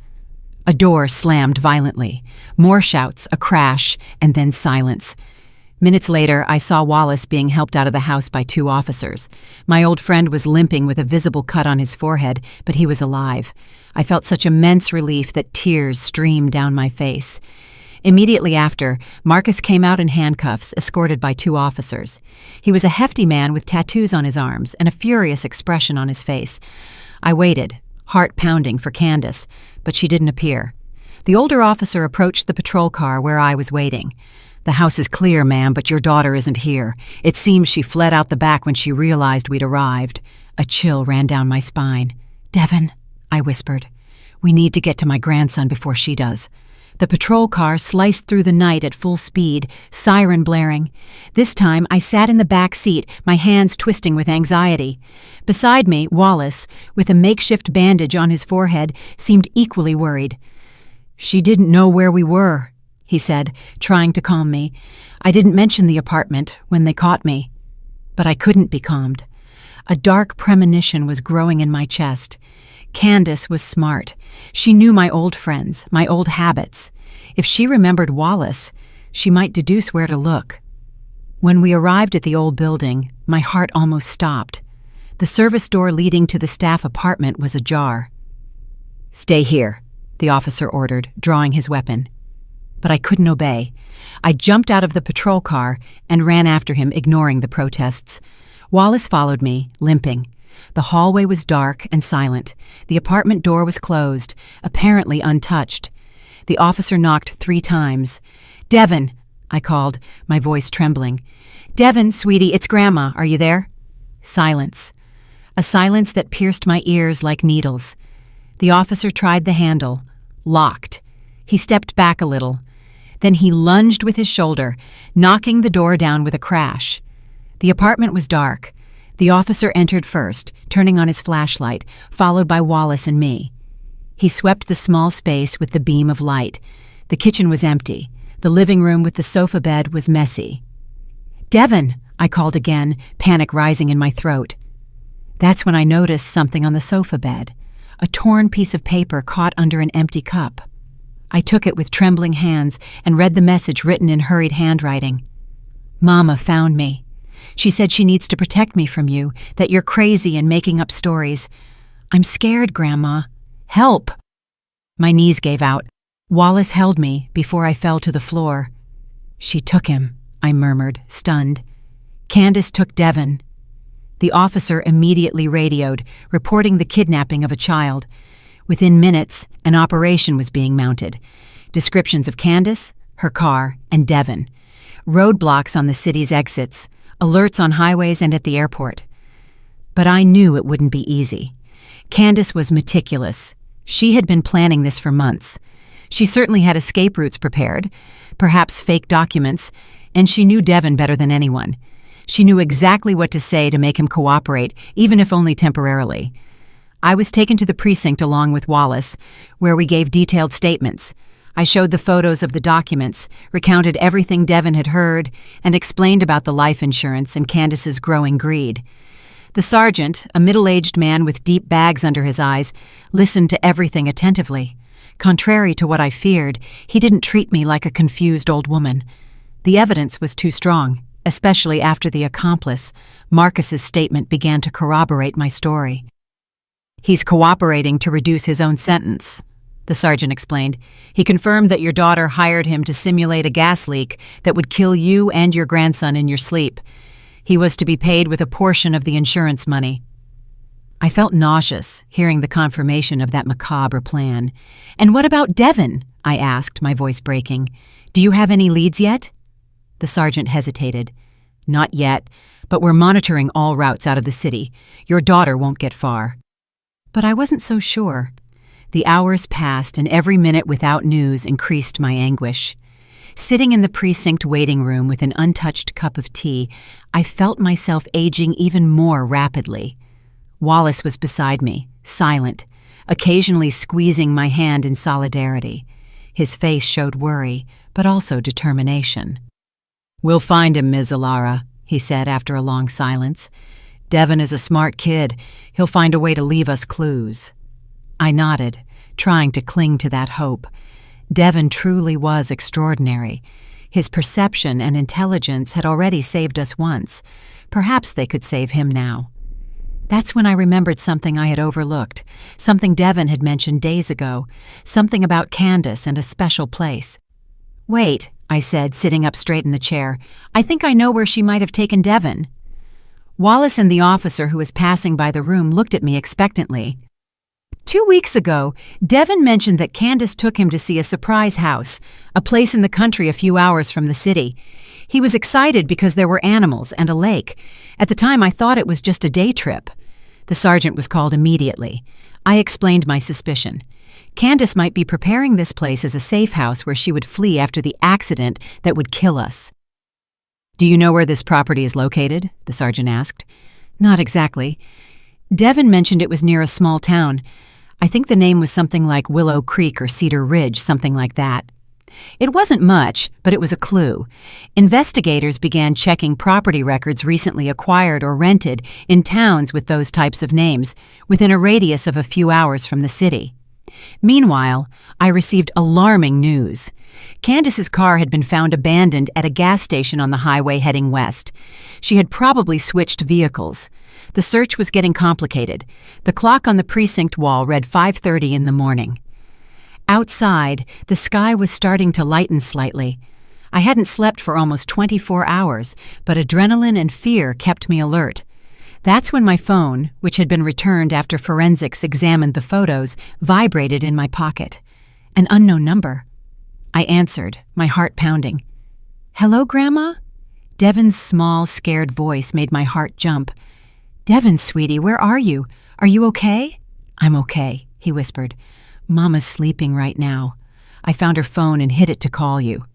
A door slammed violently. More shouts, a crash, and then silence. Minutes later, I saw Wallace being helped out of the house by 2 officers. My old friend was limping with a visible cut on his forehead, but he was alive. I felt such immense relief that tears streamed down my face. Immediately after, Marcus came out in handcuffs, escorted by 2 officers. He was a hefty man with tattoos on his arms and a furious expression on his face. I waited, heart pounding, for Candace, but she didn't appear. The older officer approached the patrol car where I was waiting. "The house is clear, ma'am, but your daughter isn't here. It seems she fled out the back when she realized we'd arrived." A chill ran down my spine. "Devon," I whispered, "we need to get to my grandson before she does." The patrol car sliced through the night at full speed, siren blaring. This time, I sat in the back seat, my hands twisting with anxiety. Beside me, Wallace, with a makeshift bandage on his forehead, seemed equally worried. "She didn't know where we were," he said, trying to calm me. "I didn't mention the apartment when they caught me." But I couldn't be calmed. A dark premonition was growing in my chest. Candace was smart. She knew my old friends, my old habits. If she remembered Wallace, she might deduce where to look. When we arrived at the old building, my heart almost stopped. The service door leading to the staff apartment was ajar. "Stay here," the officer ordered, drawing his weapon. But I couldn't obey. I jumped out of the patrol car and ran after him, ignoring the protests. Wallace followed me, limping. The hallway was dark and silent. The apartment door was closed, apparently untouched. The officer knocked 3 times. "Devon," I called, my voice trembling. "Devon, sweetie, it's Grandma. Are you there?" Silence. A silence that pierced my ears like needles. The officer tried the handle. Locked. He stepped back a little. Then he lunged with his shoulder, knocking the door down with a crash. The apartment was dark. The officer entered first, turning on his flashlight, followed by Wallace and me. He swept the small space with the beam of light. The kitchen was empty. The living room with the sofa bed was messy. "Devin!" I called again, panic rising in my throat. That's when I noticed something on the sofa bed, a torn piece of paper caught under an empty cup. I took it with trembling hands and read the message written in hurried handwriting. "Mama found me. She said she needs to protect me from you, that you're crazy and making up stories. I'm scared, Grandma. Help!" My knees gave out. Wallace held me before I fell to the floor. "She took him," I murmured, stunned. "Candace took Devin." The officer immediately radioed, reporting the kidnapping of a child. Within minutes, an operation was being mounted. Descriptions of Candace, her car, and Devin. Roadblocks on the city's exits. Alerts on highways and at the airport. But I knew it wouldn't be easy. Candace was meticulous. She had been planning this for months. She certainly had escape routes prepared, perhaps fake documents, and she knew Devin better than anyone. She knew exactly what to say to make him cooperate, even if only temporarily. I was taken to the precinct along with Wallace, where we gave detailed statements. I showed the photos of the documents, recounted everything Devin had heard, and explained about the life insurance and Candace's growing greed. The sergeant, a middle-aged man with deep bags under his eyes, listened to everything attentively. Contrary to what I feared, he didn't treat me like a confused old woman. The evidence was too strong, especially after the accomplice, Marcus's statement, began to corroborate my story. "He's cooperating to reduce his own sentence," the sergeant explained. "He confirmed that your daughter hired him to simulate a gas leak that would kill you and your grandson in your sleep. He was to be paid with a portion of the insurance money." I felt nauseous, hearing the confirmation of that macabre plan. "And what about Devin?" I asked, my voice breaking. "Do you have any leads yet?" The sergeant hesitated. "Not yet, but we're monitoring all routes out of the city. Your daughter won't get far." But I wasn't so sure. The hours passed, and every minute without news increased my anguish. Sitting in the precinct waiting room with an untouched cup of tea, I felt myself aging even more rapidly. Wallace was beside me, silent, occasionally squeezing my hand in solidarity. His face showed worry, but also determination. "We'll find him, Ms. Alara," he said after a long silence. "Devin is a smart kid. He'll find a way to leave us clues." I nodded, trying to cling to that hope. Devin truly was extraordinary. His perception and intelligence had already saved us once. Perhaps they could save him now. That's when I remembered something I had overlooked, something Devin had mentioned days ago, something about Candace and a special place. "Wait," I said, sitting up straight in the chair. "I think I know where she might have taken Devin." Wallace and the officer who was passing by the room looked at me expectantly. 2 weeks ago, Devin mentioned that Candace took him to see a surprise house, a place in the country a few hours from the city. He was excited because there were animals and a lake. At the time, I thought it was just a day trip. The sergeant was called immediately. I explained my suspicion. Candace might be preparing this place as a safe house where she would flee after the accident that would kill us. "Do you know where this property is located?" the sergeant asked. "Not exactly. Devin mentioned it was near a small town. I think the name was something like Willow Creek or Cedar Ridge, something like that. It wasn't much, but it was a clue. Investigators began checking property records recently acquired or rented in towns with those types of names, within a radius of a few hours from the city. Meanwhile, I received alarming news. Candace's car had been found abandoned at a gas station on the highway heading west. She had probably switched vehicles. The search was getting complicated. The clock on the precinct wall read 5:30 in the morning. Outside, the sky was starting to lighten slightly. I hadn't slept for almost 24 hours, but adrenaline and fear kept me alert. That's when my phone, which had been returned after forensics examined the photos, vibrated in my pocket. An unknown number. I answered, my heart pounding. "Hello, Grandma?" Devin's small, scared voice made my heart jump. "Devin, sweetie, where are you? Are you okay?" "I'm okay," he whispered. "Mama's sleeping right now. I found her phone and hid it to call you."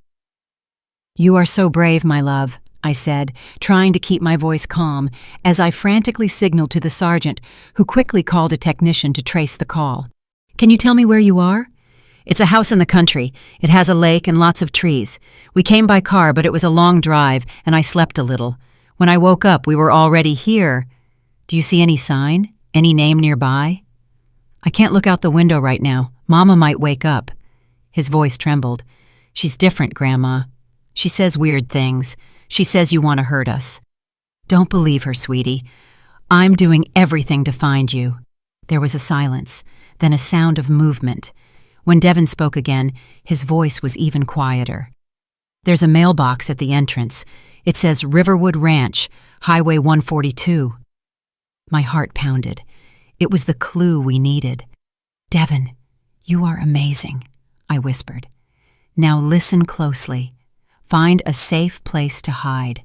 "You are so brave, my love," I said, trying to keep my voice calm as I frantically signaled to the sergeant, who quickly called a technician to trace the call. "Can you tell me where you are?" "It's a house in the country. It has a lake and lots of trees. We came by car, but it was a long drive, and I slept a little. When I woke up, we were already here. Do you see any sign? Any name nearby?" "I can't look out the window right now. Mama might wake up." His voice trembled. "She's different, Grandma. She says weird things. She says you want to hurt us." "Don't believe her, sweetie. I'm doing everything to find you." There was a silence, then a sound of movement. When Devin spoke again, his voice was even quieter. "There's a mailbox at the entrance. It says Riverwood Ranch, Highway 142. My heart pounded. It was the clue we needed. "Devin, you are amazing," I whispered. "Now listen closely. Find a safe place to hide.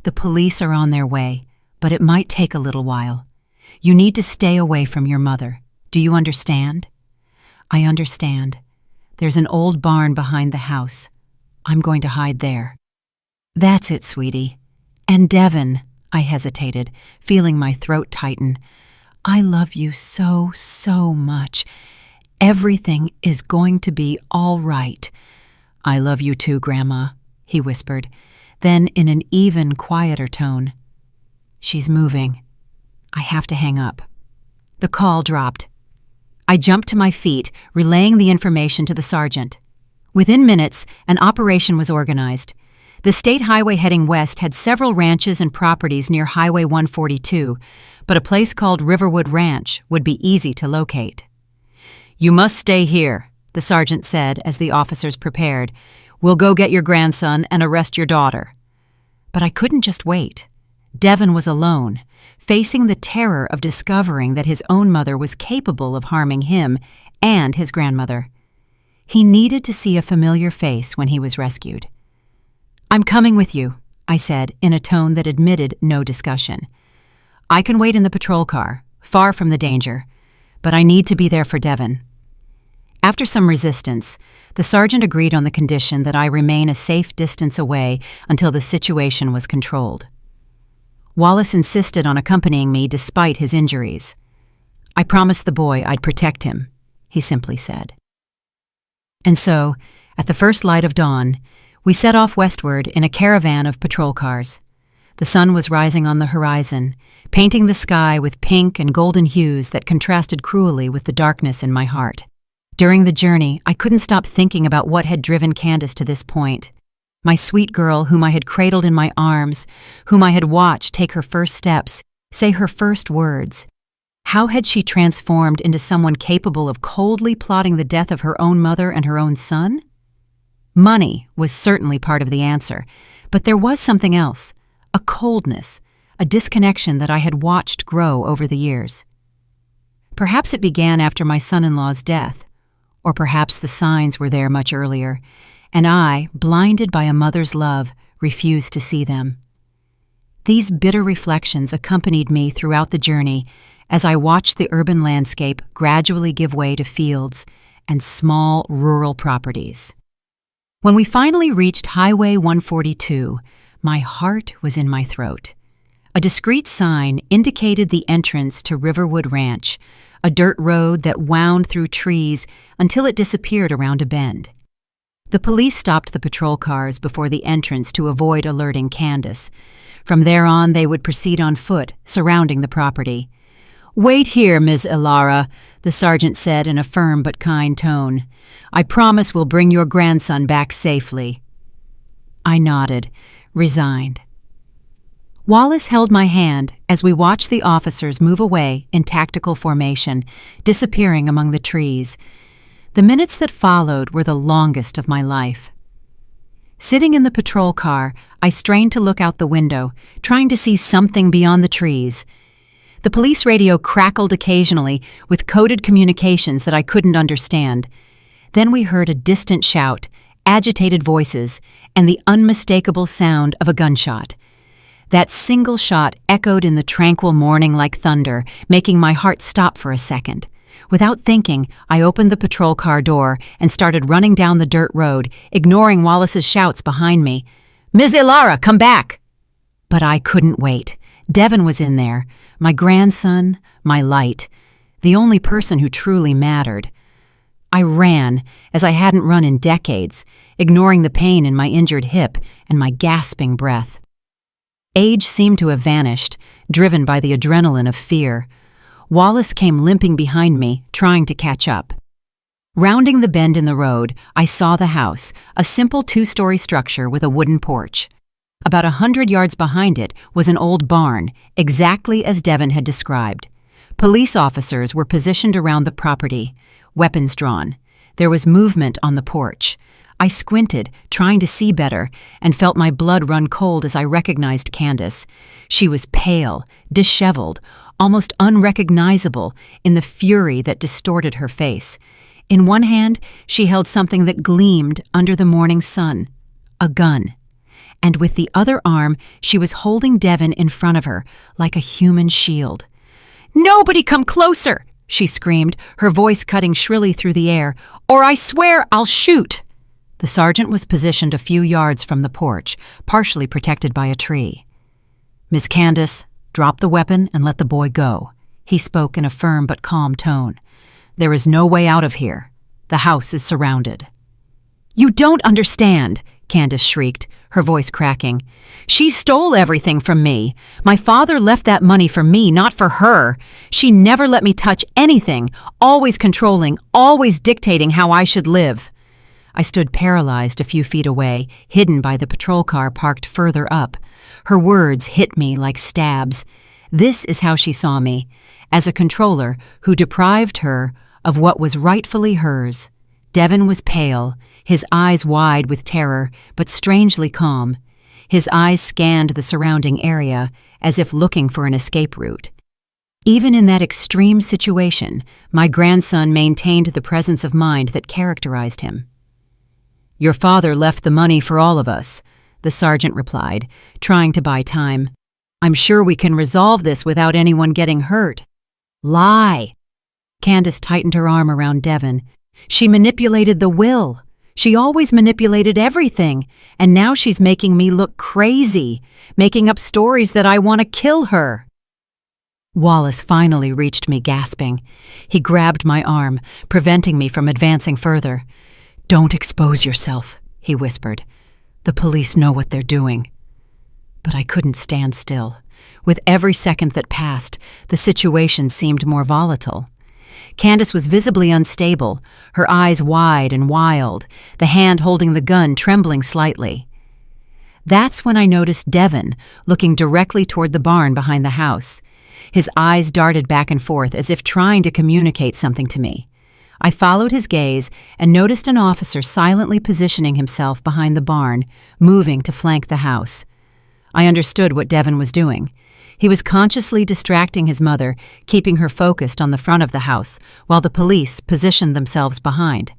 The police are on their way, but it might take a little while. You need to stay away from your mother. Do you understand?" "I understand. There's an old barn behind the house. I'm going to hide there." "That's it, sweetie. And Devin," I hesitated, feeling my throat tighten. "I love you so, so much. Everything is going to be all right." "I love you too, Grandma," he whispered, then in an even quieter tone. "She's moving. I have to hang up." The call dropped. I jumped to my feet, relaying the information to the sergeant. Within minutes, an operation was organized. The state highway heading west had several ranches and properties near Highway 142, but a place called Riverwood Ranch would be easy to locate. "You must stay here," the sergeant said as the officers prepared. "We'll go get your grandson and arrest your daughter." But I couldn't just wait. Devin was alone, facing the terror of discovering that his own mother was capable of harming him and his grandmother. He needed to see a familiar face when he was rescued. "I'm coming with you," I said in a tone that admitted no discussion. "I can wait in the patrol car, far from the danger, but I need to be there for Devin." After some resistance, the sergeant agreed on the condition that I remain a safe distance away until the situation was controlled. Wallace insisted on accompanying me despite his injuries. "I promised the boy I'd protect him," he simply said. And so, at the first light of dawn, we set off westward in a caravan of patrol cars. The sun was rising on the horizon, painting the sky with pink and golden hues that contrasted cruelly with the darkness in my heart. During the journey, I couldn't stop thinking about what had driven Candace to this point. My sweet girl whom I had cradled in my arms, whom I had watched take her first steps, say her first words. How had she transformed into someone capable of coldly plotting the death of her own mother and her own son? Money was certainly part of the answer, but there was something else, a coldness, a disconnection that I had watched grow over the years. Perhaps it began after my son-in-law's death, or perhaps the signs were there much earlier, and I, blinded by a mother's love, refused to see them. These bitter reflections accompanied me throughout the journey as I watched the urban landscape gradually give way to fields and small rural properties. When we finally reached Highway 142, my heart was in my throat. A discreet sign indicated the entrance to Riverwood Ranch, a dirt road that wound through trees until it disappeared around a bend. The police stopped the patrol cars before the entrance to avoid alerting Candace. From there on, they would proceed on foot, surrounding the property. "Wait here, Ms. Ilara," the sergeant said in a firm but kind tone. "I promise we'll bring your grandson back safely." I nodded, resigned. Wallace held my hand as we watched the officers move away in tactical formation, disappearing among the trees. The minutes that followed were the longest of my life. Sitting in the patrol car, I strained to look out the window, trying to see something beyond the trees. The police radio crackled occasionally with coded communications that I couldn't understand. Then we heard a distant shout, agitated voices, and the unmistakable sound of a gunshot. That single shot echoed in the tranquil morning like thunder, making my heart stop for a second. Without thinking, I opened the patrol car door and started running down the dirt road, ignoring Wallace's shouts behind me. Ms. Ilara, come back! But I couldn't wait. Devin was in there, my grandson, my light, the only person who truly mattered. I ran, as I hadn't run in decades, ignoring the pain in my injured hip and my gasping breath. Age seemed to have vanished, driven by the adrenaline of fear. Wallace came limping behind me, trying to catch up. Rounding the bend in the road, I saw the house, a simple two-story structure with a wooden porch. About 100 yards behind it was an old barn, exactly as Devin had described. Police officers were positioned around the property, weapons drawn. There was movement on the porch. I squinted, trying to see better, and felt my blood run cold as I recognized Candace. She was pale, disheveled, almost unrecognizable in the fury that distorted her face. In one hand, she held something that gleamed under the morning sun, a gun. And with the other arm, she was holding Devin in front of her, like a human shield. "Nobody come closer!" she screamed, her voice cutting shrilly through the air. "Or I swear I'll shoot!" The sergeant was positioned a few yards from the porch, partially protected by a tree. "Miss Candace, drop the weapon and let the boy go," he spoke in a firm but calm tone. "There is no way out of here. The house is surrounded." "You don't understand," Candace shrieked, her voice cracking. "She stole everything from me. My father left that money for me, not for her. She never let me touch anything, always controlling, always dictating how I should live." I stood paralyzed a few feet away, hidden by the patrol car parked further up. Her words hit me like stabs. This is how she saw me, as a controller who deprived her of what was rightfully hers. Devin was pale, his eyes wide with terror, but strangely calm. His eyes scanned the surrounding area, as if looking for an escape route. Even in that extreme situation, my grandson maintained the presence of mind that characterized him. "Your father left the money for all of us," the sergeant replied, trying to buy time. "I'm sure we can resolve this without anyone getting hurt." "Lie!" Candace tightened her arm around Devin. "She manipulated the will. She always manipulated everything, and now she's making me look crazy, making up stories that I want to kill her." Wallace finally reached me gasping. He grabbed my arm, preventing me from advancing further. "Don't expose yourself," he whispered. "The police know what they're doing." But I couldn't stand still. With every second that passed, the situation seemed more volatile. Candace was visibly unstable, her eyes wide and wild, the hand holding the gun trembling slightly. That's when I noticed Devin looking directly toward the barn behind the house. His eyes darted back and forth as if trying to communicate something to me. I followed his gaze and noticed an officer silently positioning himself behind the barn, moving to flank the house. I understood what Devin was doing. He was consciously distracting his mother, keeping her focused on the front of the house, while the police positioned themselves behind.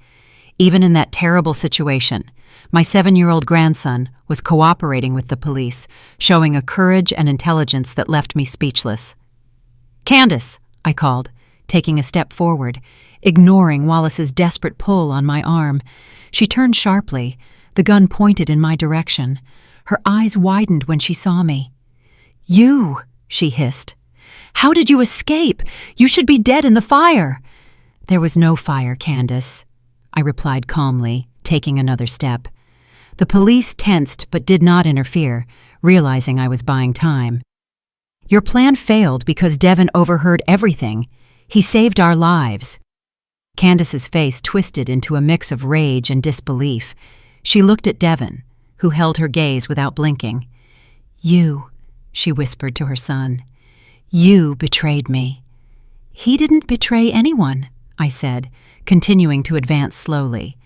Even in that terrible situation, my 7-year-old grandson was cooperating with the police, showing a courage and intelligence that left me speechless. "Candace," I called, taking a step forward, ignoring Wallace's desperate pull on my arm. She turned sharply, the gun pointed in my direction. Her eyes widened when she saw me. "You," she hissed. "How did you escape? You should be dead in the fire." "There was no fire, Candace," I replied calmly, taking another step. The police tensed but did not interfere, realizing I was buying time. "Your plan failed because Devin overheard everything. He saved our lives." Candace's face twisted into a mix of rage and disbelief. She looked at Devin, who held her gaze without blinking. "You," she whispered to her son. "You betrayed me." "He didn't betray anyone," I said, continuing to advance slowly.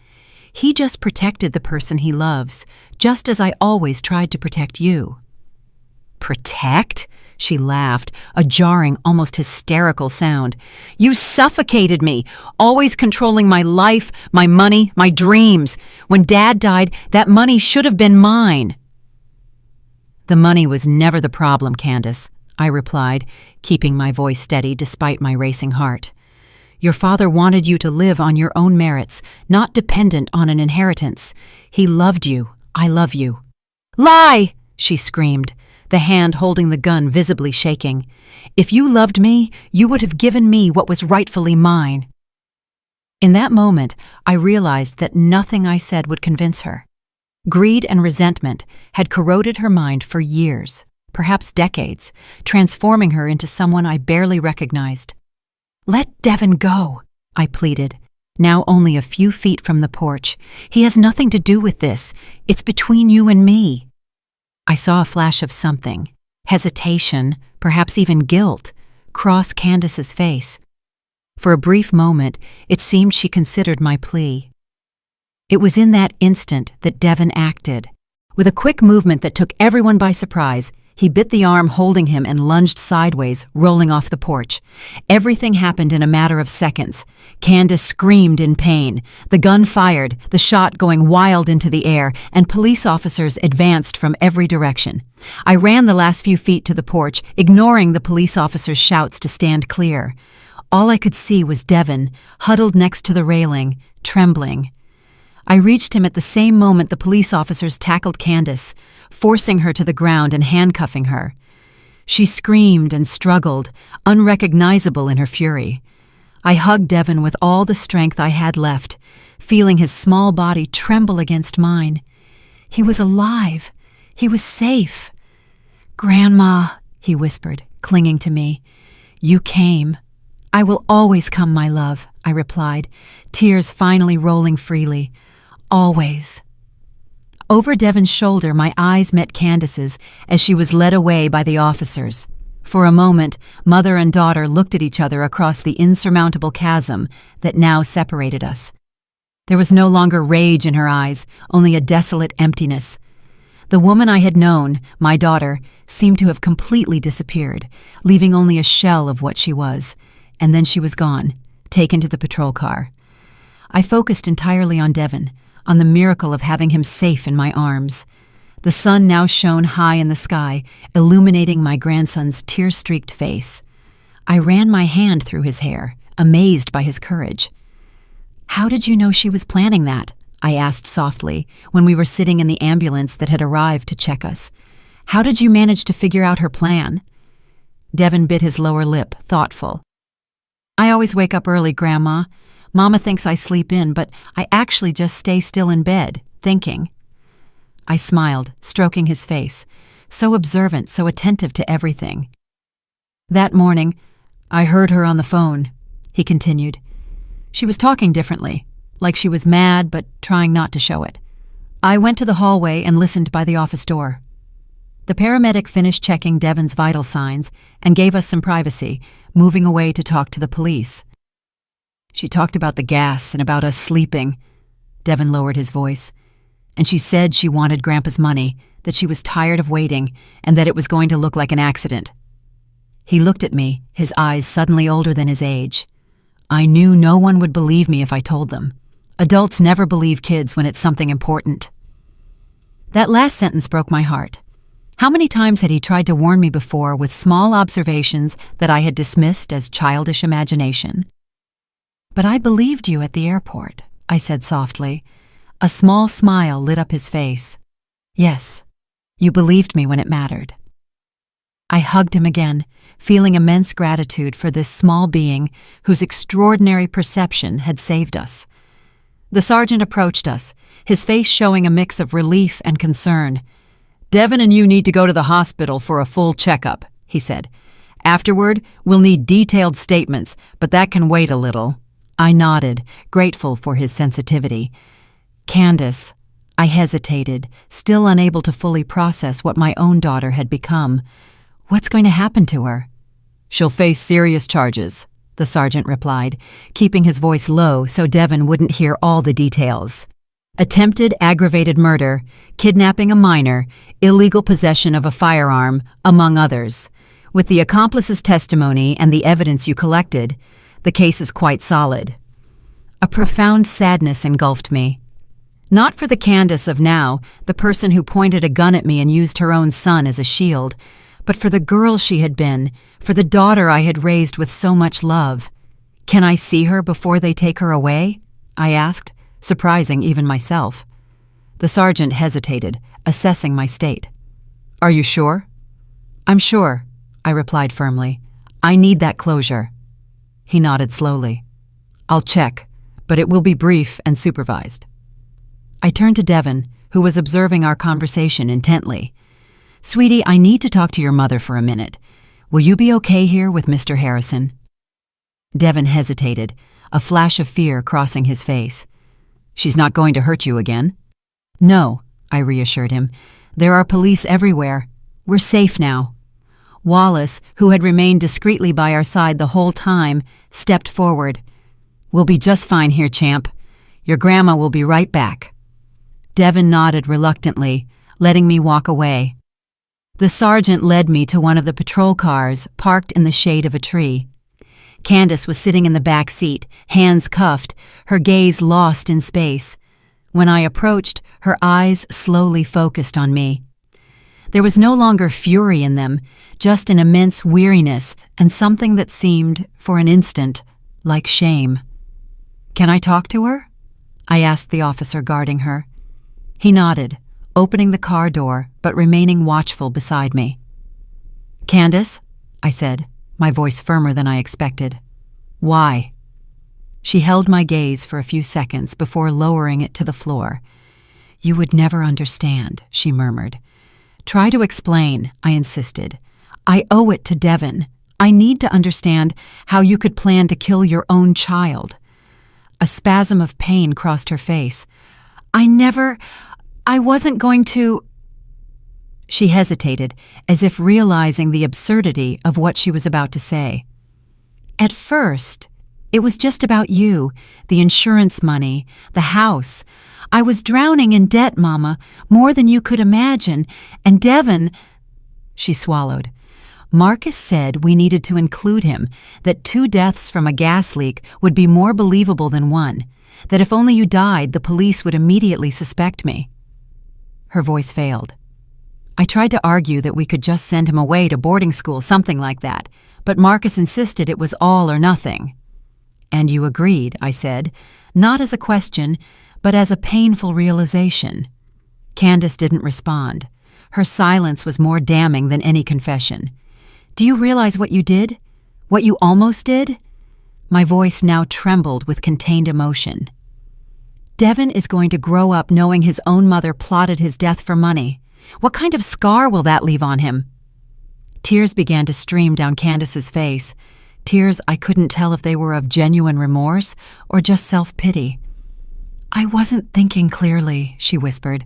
"He just protected the person he loves, just as I always tried to protect you." "Protect?" She laughed, a jarring, almost hysterical sound. "You suffocated me, always controlling my life, my money, my dreams. When Dad died, that money should have been mine." "The money was never the problem, Candace," I replied, keeping my voice steady despite my racing heart. "Your father wanted you to live on your own merits, not dependent on an inheritance. He loved you. I love you. "Lie!" she screamed, the hand holding the gun visibly shaking. "If you loved me, you would have given me what was rightfully mine." In that moment, I realized that nothing I said would convince her. Greed and resentment had corroded her mind for years, perhaps decades, transforming her into someone I barely recognized. "Let Devin go," I pleaded, now only a few feet from the porch. "He has nothing to do with this. It's between you and me." I saw a flash of something, hesitation, perhaps even guilt, cross Candace's face. For a brief moment, it seemed she considered my plea. It was in that instant that Devin acted. With a quick movement that took everyone by surprise, he bit the arm holding him and lunged sideways, rolling off the porch. Everything happened in a matter of seconds. Candace screamed in pain. The gun fired, the shot going wild into the air, and police officers advanced from every direction. I ran the last few feet to the porch, ignoring the police officers' shouts to stand clear. All I could see was Devin, huddled next to the railing, trembling. I reached him at the same moment the police officers tackled Candace, forcing her to the ground and handcuffing her. She screamed and struggled, unrecognizable in her fury. I hugged Devin with all the strength I had left, feeling his small body tremble against mine. He was alive. He was safe. "Grandma," he whispered, clinging to me. "You came." "I will always come, my love," I replied, tears finally rolling freely. "Always." Over Devin's shoulder, my eyes met Candace's as she was led away by the officers. For a moment, mother and daughter looked at each other across the insurmountable chasm that now separated us. There was no longer rage in her eyes, only a desolate emptiness. The woman I had known, my daughter, seemed to have completely disappeared, leaving only a shell of what she was. And then she was gone, taken to the patrol car. I focused entirely on Devin, on the miracle of having him safe in my arms. The sun now shone high in the sky, illuminating my grandson's tear-streaked face. I ran my hand through his hair, amazed by his courage. "How did you know she was planning that?" I asked softly, when we were sitting in the ambulance that had arrived to check us. "How did you manage to figure out her plan?" Devin bit his lower lip, thoughtful. "I always wake up early, Grandma. Mama thinks I sleep in, but I actually just stay still in bed, thinking." I smiled, stroking his face, so observant, so attentive to everything. "That morning, I heard her on the phone," he continued. "She was talking differently, like she was mad but trying not to show it. I went to the hallway and listened by the office door." The paramedic finished checking Devin's vital signs and gave us some privacy, moving away to talk to the police. "She talked about the gas and about us sleeping." Devin lowered his voice. "And she said she wanted Grandpa's money, that she was tired of waiting, and that it was going to look like an accident." He looked at me, his eyes suddenly older than his age. I knew no one would believe me if I told them. Adults never believe kids when it's something important. That last sentence broke my heart. How many times had he tried to warn me before with small observations that I had dismissed as childish imagination? "But I believed you at the airport," I said softly. A small smile lit up his face. "Yes, you believed me when it mattered." I hugged him again, feeling immense gratitude for this small being whose extraordinary perception had saved us. The sergeant approached us, his face showing a mix of relief and concern. "Devin and you need to go to the hospital for a full checkup," he said. "Afterward, we'll need detailed statements, but that can wait a little." I nodded, grateful for his sensitivity. "Candace," I hesitated, still unable to fully process what my own daughter had become. "What's going to happen to her?" "She'll face serious charges," the sergeant replied, keeping his voice low so Devin wouldn't hear all the details. "Attempted aggravated murder, kidnapping a minor, illegal possession of a firearm, among others. With the accomplice's testimony and the evidence you collected, the case is quite solid." A profound sadness engulfed me. Not for the Candace of now, the person who pointed a gun at me and used her own son as a shield, but for the girl she had been, for the daughter I had raised with so much love. "Can I see her before they take her away?" I asked, surprising even myself. The sergeant hesitated, assessing my state. "Are you sure?" "I'm sure," I replied firmly. "I need that closure." He nodded slowly. "I'll check, but it will be brief and supervised." I turned to Devon, who was observing our conversation intently. "Sweetie, I need to talk to your mother for a minute. Will you be okay here with Mr. Harrison?" Devon hesitated, a flash of fear crossing his face. "She's not going to hurt you again?" "No," I reassured him. "There are police everywhere. We're safe now." Wallace, who had remained discreetly by our side the whole time, stepped forward. "We'll be just fine here, champ. Your grandma will be right back." Devon nodded reluctantly, letting me walk away. The sergeant led me to one of the patrol cars parked in the shade of a tree. Candace was sitting in the back seat, hands cuffed, her gaze lost in space. When I approached, her eyes slowly focused on me. There was no longer fury in them, just an immense weariness and something that seemed, for an instant, like shame. "Can I talk to her?" I asked the officer guarding her. He nodded, opening the car door but remaining watchful beside me. "Candace," I said, my voice firmer than I expected. "Why?" She held my gaze for a few seconds before lowering it to the floor. "You would never understand," she murmured. "Try to explain," I insisted. "I owe it to Devon. I need to understand how you could plan to kill your own child." A spasm of pain crossed her face. I wasn't going to—" She hesitated, as if realizing the absurdity of what she was about to say. "At first, it was just about you, the insurance money, the house. I was drowning in debt, Mama, more than you could imagine, and Devon—" She swallowed. "Marcus said we needed to include him, that 2 deaths from a gas leak would be more believable than 1, that if only you died, the police would immediately suspect me." Her voice failed. I tried to argue that we could just send him away to boarding school, something like that, but Marcus insisted it was all or nothing. "And you agreed," I said, not as a question, but as a painful realization. Candace didn't respond. Her silence was more damning than any confession. "Do you realize what you did? What you almost did?" My voice now trembled with contained emotion. "Devon is going to grow up knowing his own mother plotted his death for money. What kind of scar will that leave on him?" Tears began to stream down Candace's face, tears I couldn't tell if they were of genuine remorse or just self-pity. "I wasn't thinking clearly," she whispered.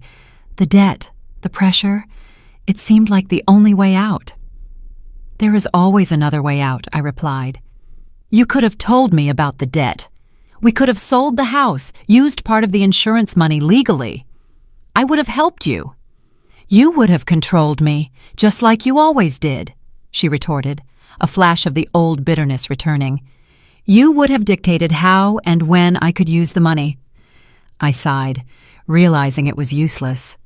"The debt, the pressure, it seemed like the only way out." "There is always another way out," I replied. "You could have told me about the debt. We could have sold the house, used part of the insurance money legally. I would have helped you." "You would have controlled me, just like you always did," she retorted, a flash of the old bitterness returning. "You would have dictated how and when I could use the money." I sighed, realizing it was useless.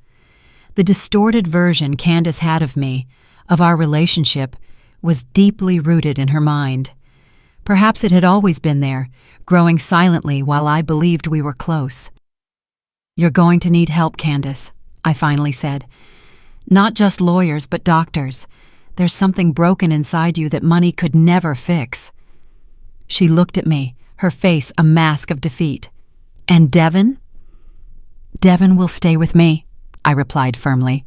The distorted version Candace had of me, of our relationship, was deeply rooted in her mind. Perhaps it had always been there, growing silently while I believed we were close. "You're going to need help, Candace," I finally said. "Not just lawyers, but doctors. There's something broken inside you that money could never fix." She looked at me, her face a mask of defeat. "And Devon?" "Devon will stay with me," I replied firmly.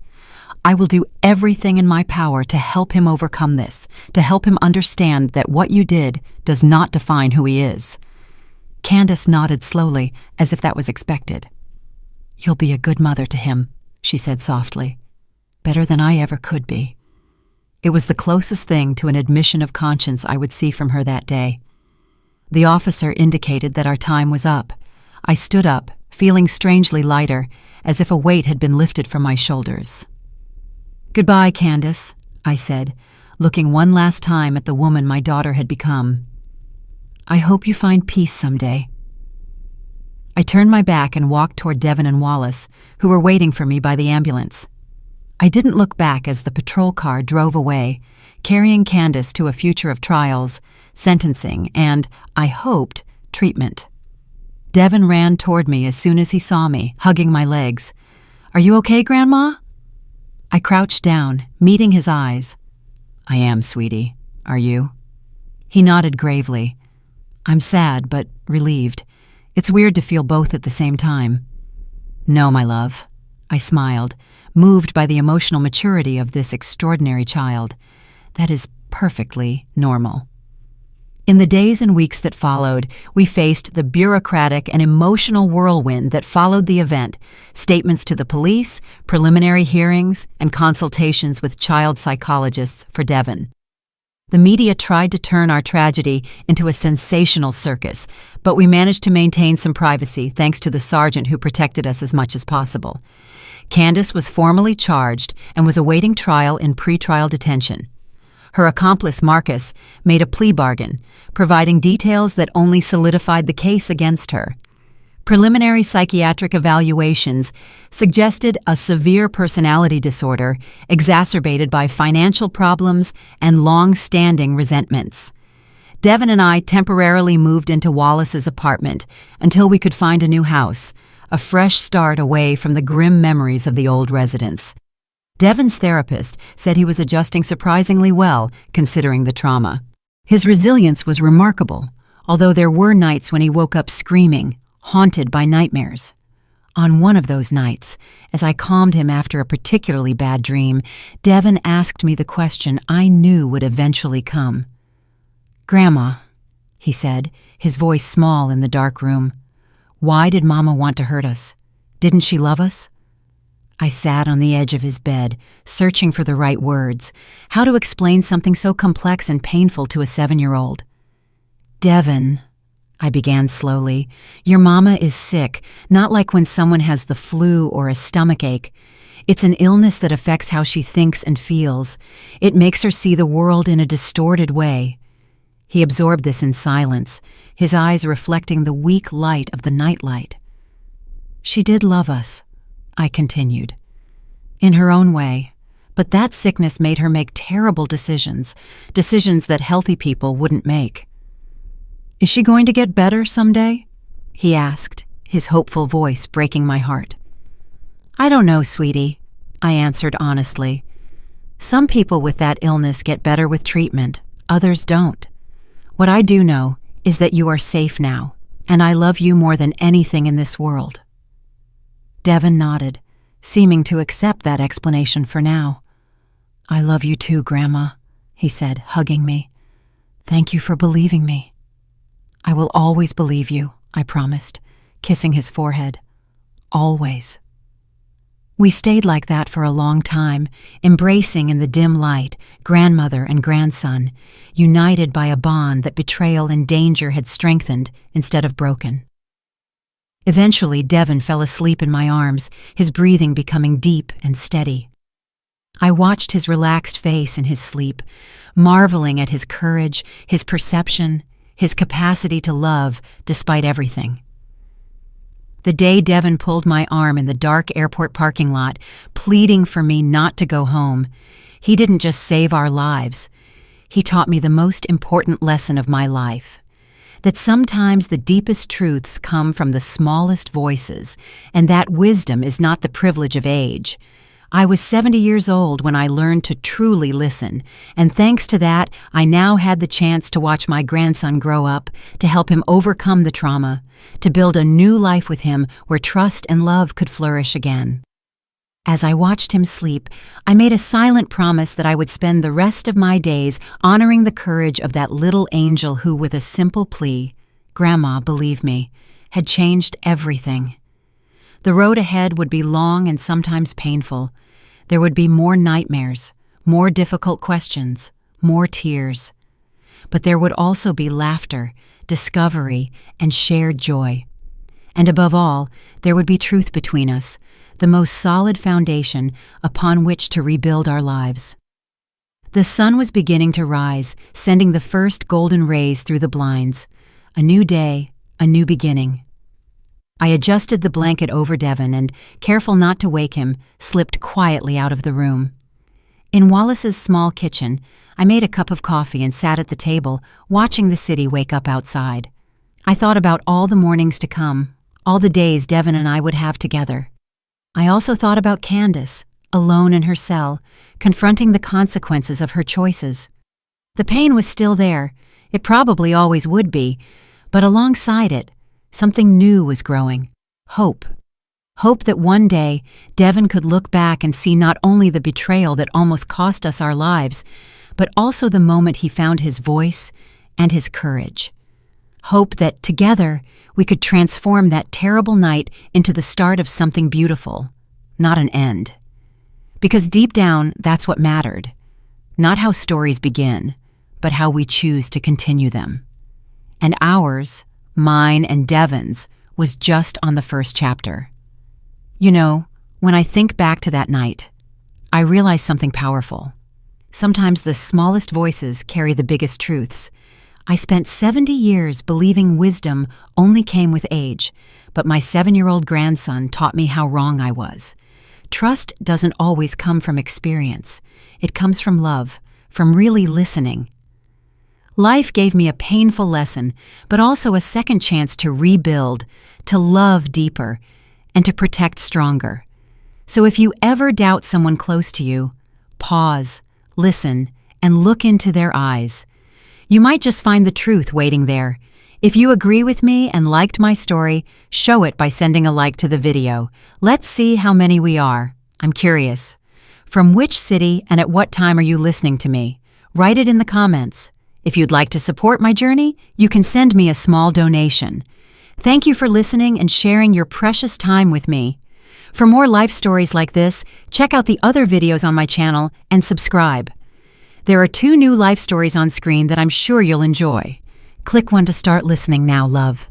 "I will do everything in my power to help him overcome this, to help him understand that what you did does not define who he is." Candace nodded slowly, as if that was expected. "You'll be a good mother to him," she said softly. "Better than I ever could be." It was the closest thing to an admission of conscience I would see from her that day. The officer indicated that our time was up. I stood up, feeling strangely lighter, as if a weight had been lifted from my shoulders. "Goodbye, Candace," I said, looking one last time at the woman my daughter had become. "I hope you find peace someday." I turned my back and walked toward Devon and Wallace, who were waiting for me by the ambulance. I didn't look back as the patrol car drove away, carrying Candace to a future of trials, sentencing, and, I hoped, treatment. Devon ran toward me as soon as he saw me, hugging my legs. "Are you okay, Grandma?" I crouched down, meeting his eyes. "I am, sweetie. Are you?" He nodded gravely. "I'm sad, but relieved. It's weird to feel both at the same time." "No, my love." I smiled, moved by the emotional maturity of this extraordinary child. "That is perfectly normal." In the days and weeks that followed, we faced the bureaucratic and emotional whirlwind that followed the event: statements to the police, preliminary hearings, and consultations with child psychologists for Devon. The media tried to turn our tragedy into a sensational circus, but we managed to maintain some privacy thanks to the sergeant who protected us as much as possible. Candace was formally charged and was awaiting trial in pretrial detention. Her accomplice, Marcus, made a plea bargain, providing details that only solidified the case against her. Preliminary psychiatric evaluations suggested a severe personality disorder exacerbated by financial problems and long-standing resentments. Devon and I temporarily moved into Wallace's apartment until we could find a new house, a fresh start away from the grim memories of the old residence. Devon's therapist said he was adjusting surprisingly well, considering the trauma. His resilience was remarkable, although there were nights when he woke up screaming, haunted by nightmares. On one of those nights, as I calmed him after a particularly bad dream, Devon asked me the question I knew would eventually come. "Grandma," he said, his voice small in the dark room, "why did Mama want to hurt us? Didn't she love us?" I sat on the edge of his bed, searching for the right words, how to explain something so complex and painful to a 7-year-old. "Devon," I began slowly, "your mama is sick, not like when someone has the flu or a stomachache. It's an illness that affects how she thinks and feels. It makes her see the world in a distorted way." He absorbed this in silence, his eyes reflecting the weak light of the nightlight. "She did love us," I continued, "in her own way, but that sickness made her make terrible decisions that healthy people wouldn't make." "Is she going to get better someday?" he asked, his hopeful voice breaking my heart. "I don't know, sweetie," I answered honestly. "Some people with that illness get better with treatment, others don't. What I do know is that you are safe now, and I love you more than anything in this world." Devon nodded, seeming to accept that explanation for now. "I love you too, Grandma," he said, hugging me. "Thank you for believing me." "I will always believe you," I promised, kissing his forehead. "Always." We stayed like that for a long time, embracing in the dim light, grandmother and grandson, united by a bond that betrayal and danger had strengthened instead of broken. Eventually, Devon fell asleep in my arms, his breathing becoming deep and steady. I watched his relaxed face in his sleep, marveling at his courage, his perception, his capacity to love despite everything. The day Devon pulled my arm in the dark airport parking lot, pleading for me not to go home, he didn't just save our lives. He taught me the most important lesson of my life: that sometimes the deepest truths come from the smallest voices, and that wisdom is not the privilege of age. I was 70 years old when I learned to truly listen, and thanks to that, I now had the chance to watch my grandson grow up, to help him overcome the trauma, to build a new life with him where trust and love could flourish again. As I watched him sleep, I made a silent promise that I would spend the rest of my days honoring the courage of that little angel who, with a simple plea, "Grandma, believe me," had changed everything. The road ahead would be long and sometimes painful. There would be more nightmares, more difficult questions, more tears. But there would also be laughter, discovery, and shared joy. And above all, there would be truth between us, the most solid foundation upon which to rebuild our lives. The sun was beginning to rise, sending the first golden rays through the blinds. A new day, a new beginning. I adjusted the blanket over Devon and, careful not to wake him, slipped quietly out of the room. In Wallace's small kitchen, I made a cup of coffee and sat at the table, watching the city wake up outside. I thought about all the mornings to come, all the days Devon and I would have together. I also thought about Candace, alone in her cell, confronting the consequences of her choices. The pain was still there. It probably always would be. But alongside it, something new was growing. Hope. Hope that one day, Devin could look back and see not only the betrayal that almost cost us our lives, but also the moment he found his voice and his courage. Hope that, together, we could transform that terrible night into the start of something beautiful, not an end. Because deep down, that's what mattered. Not how stories begin, but how we choose to continue them. And ours, mine and Devin's, was just on the first chapter. You know, when I think back to that night, I realize something powerful. Sometimes the smallest voices carry the biggest truths. I spent 70 years believing wisdom only came with age, but my 7-year-old grandson taught me how wrong I was. Trust doesn't always come from experience. It comes from love, from really listening. Life gave me a painful lesson, but also a second chance to rebuild, to love deeper, and to protect stronger. So if you ever doubt someone close to you, pause, listen, and look into their eyes. You might just find the truth waiting there. If you agree with me and liked my story, show it by sending a like to the video. Let's see how many we are. I'm curious. From which city and at what time are you listening to me? Write it in the comments. If you'd like to support my journey, you can send me a small donation. Thank you for listening and sharing your precious time with me. For more life stories like this, check out the other videos on my channel and subscribe. There are 2 new life stories on screen that I'm sure you'll enjoy. Click one to start listening now, love.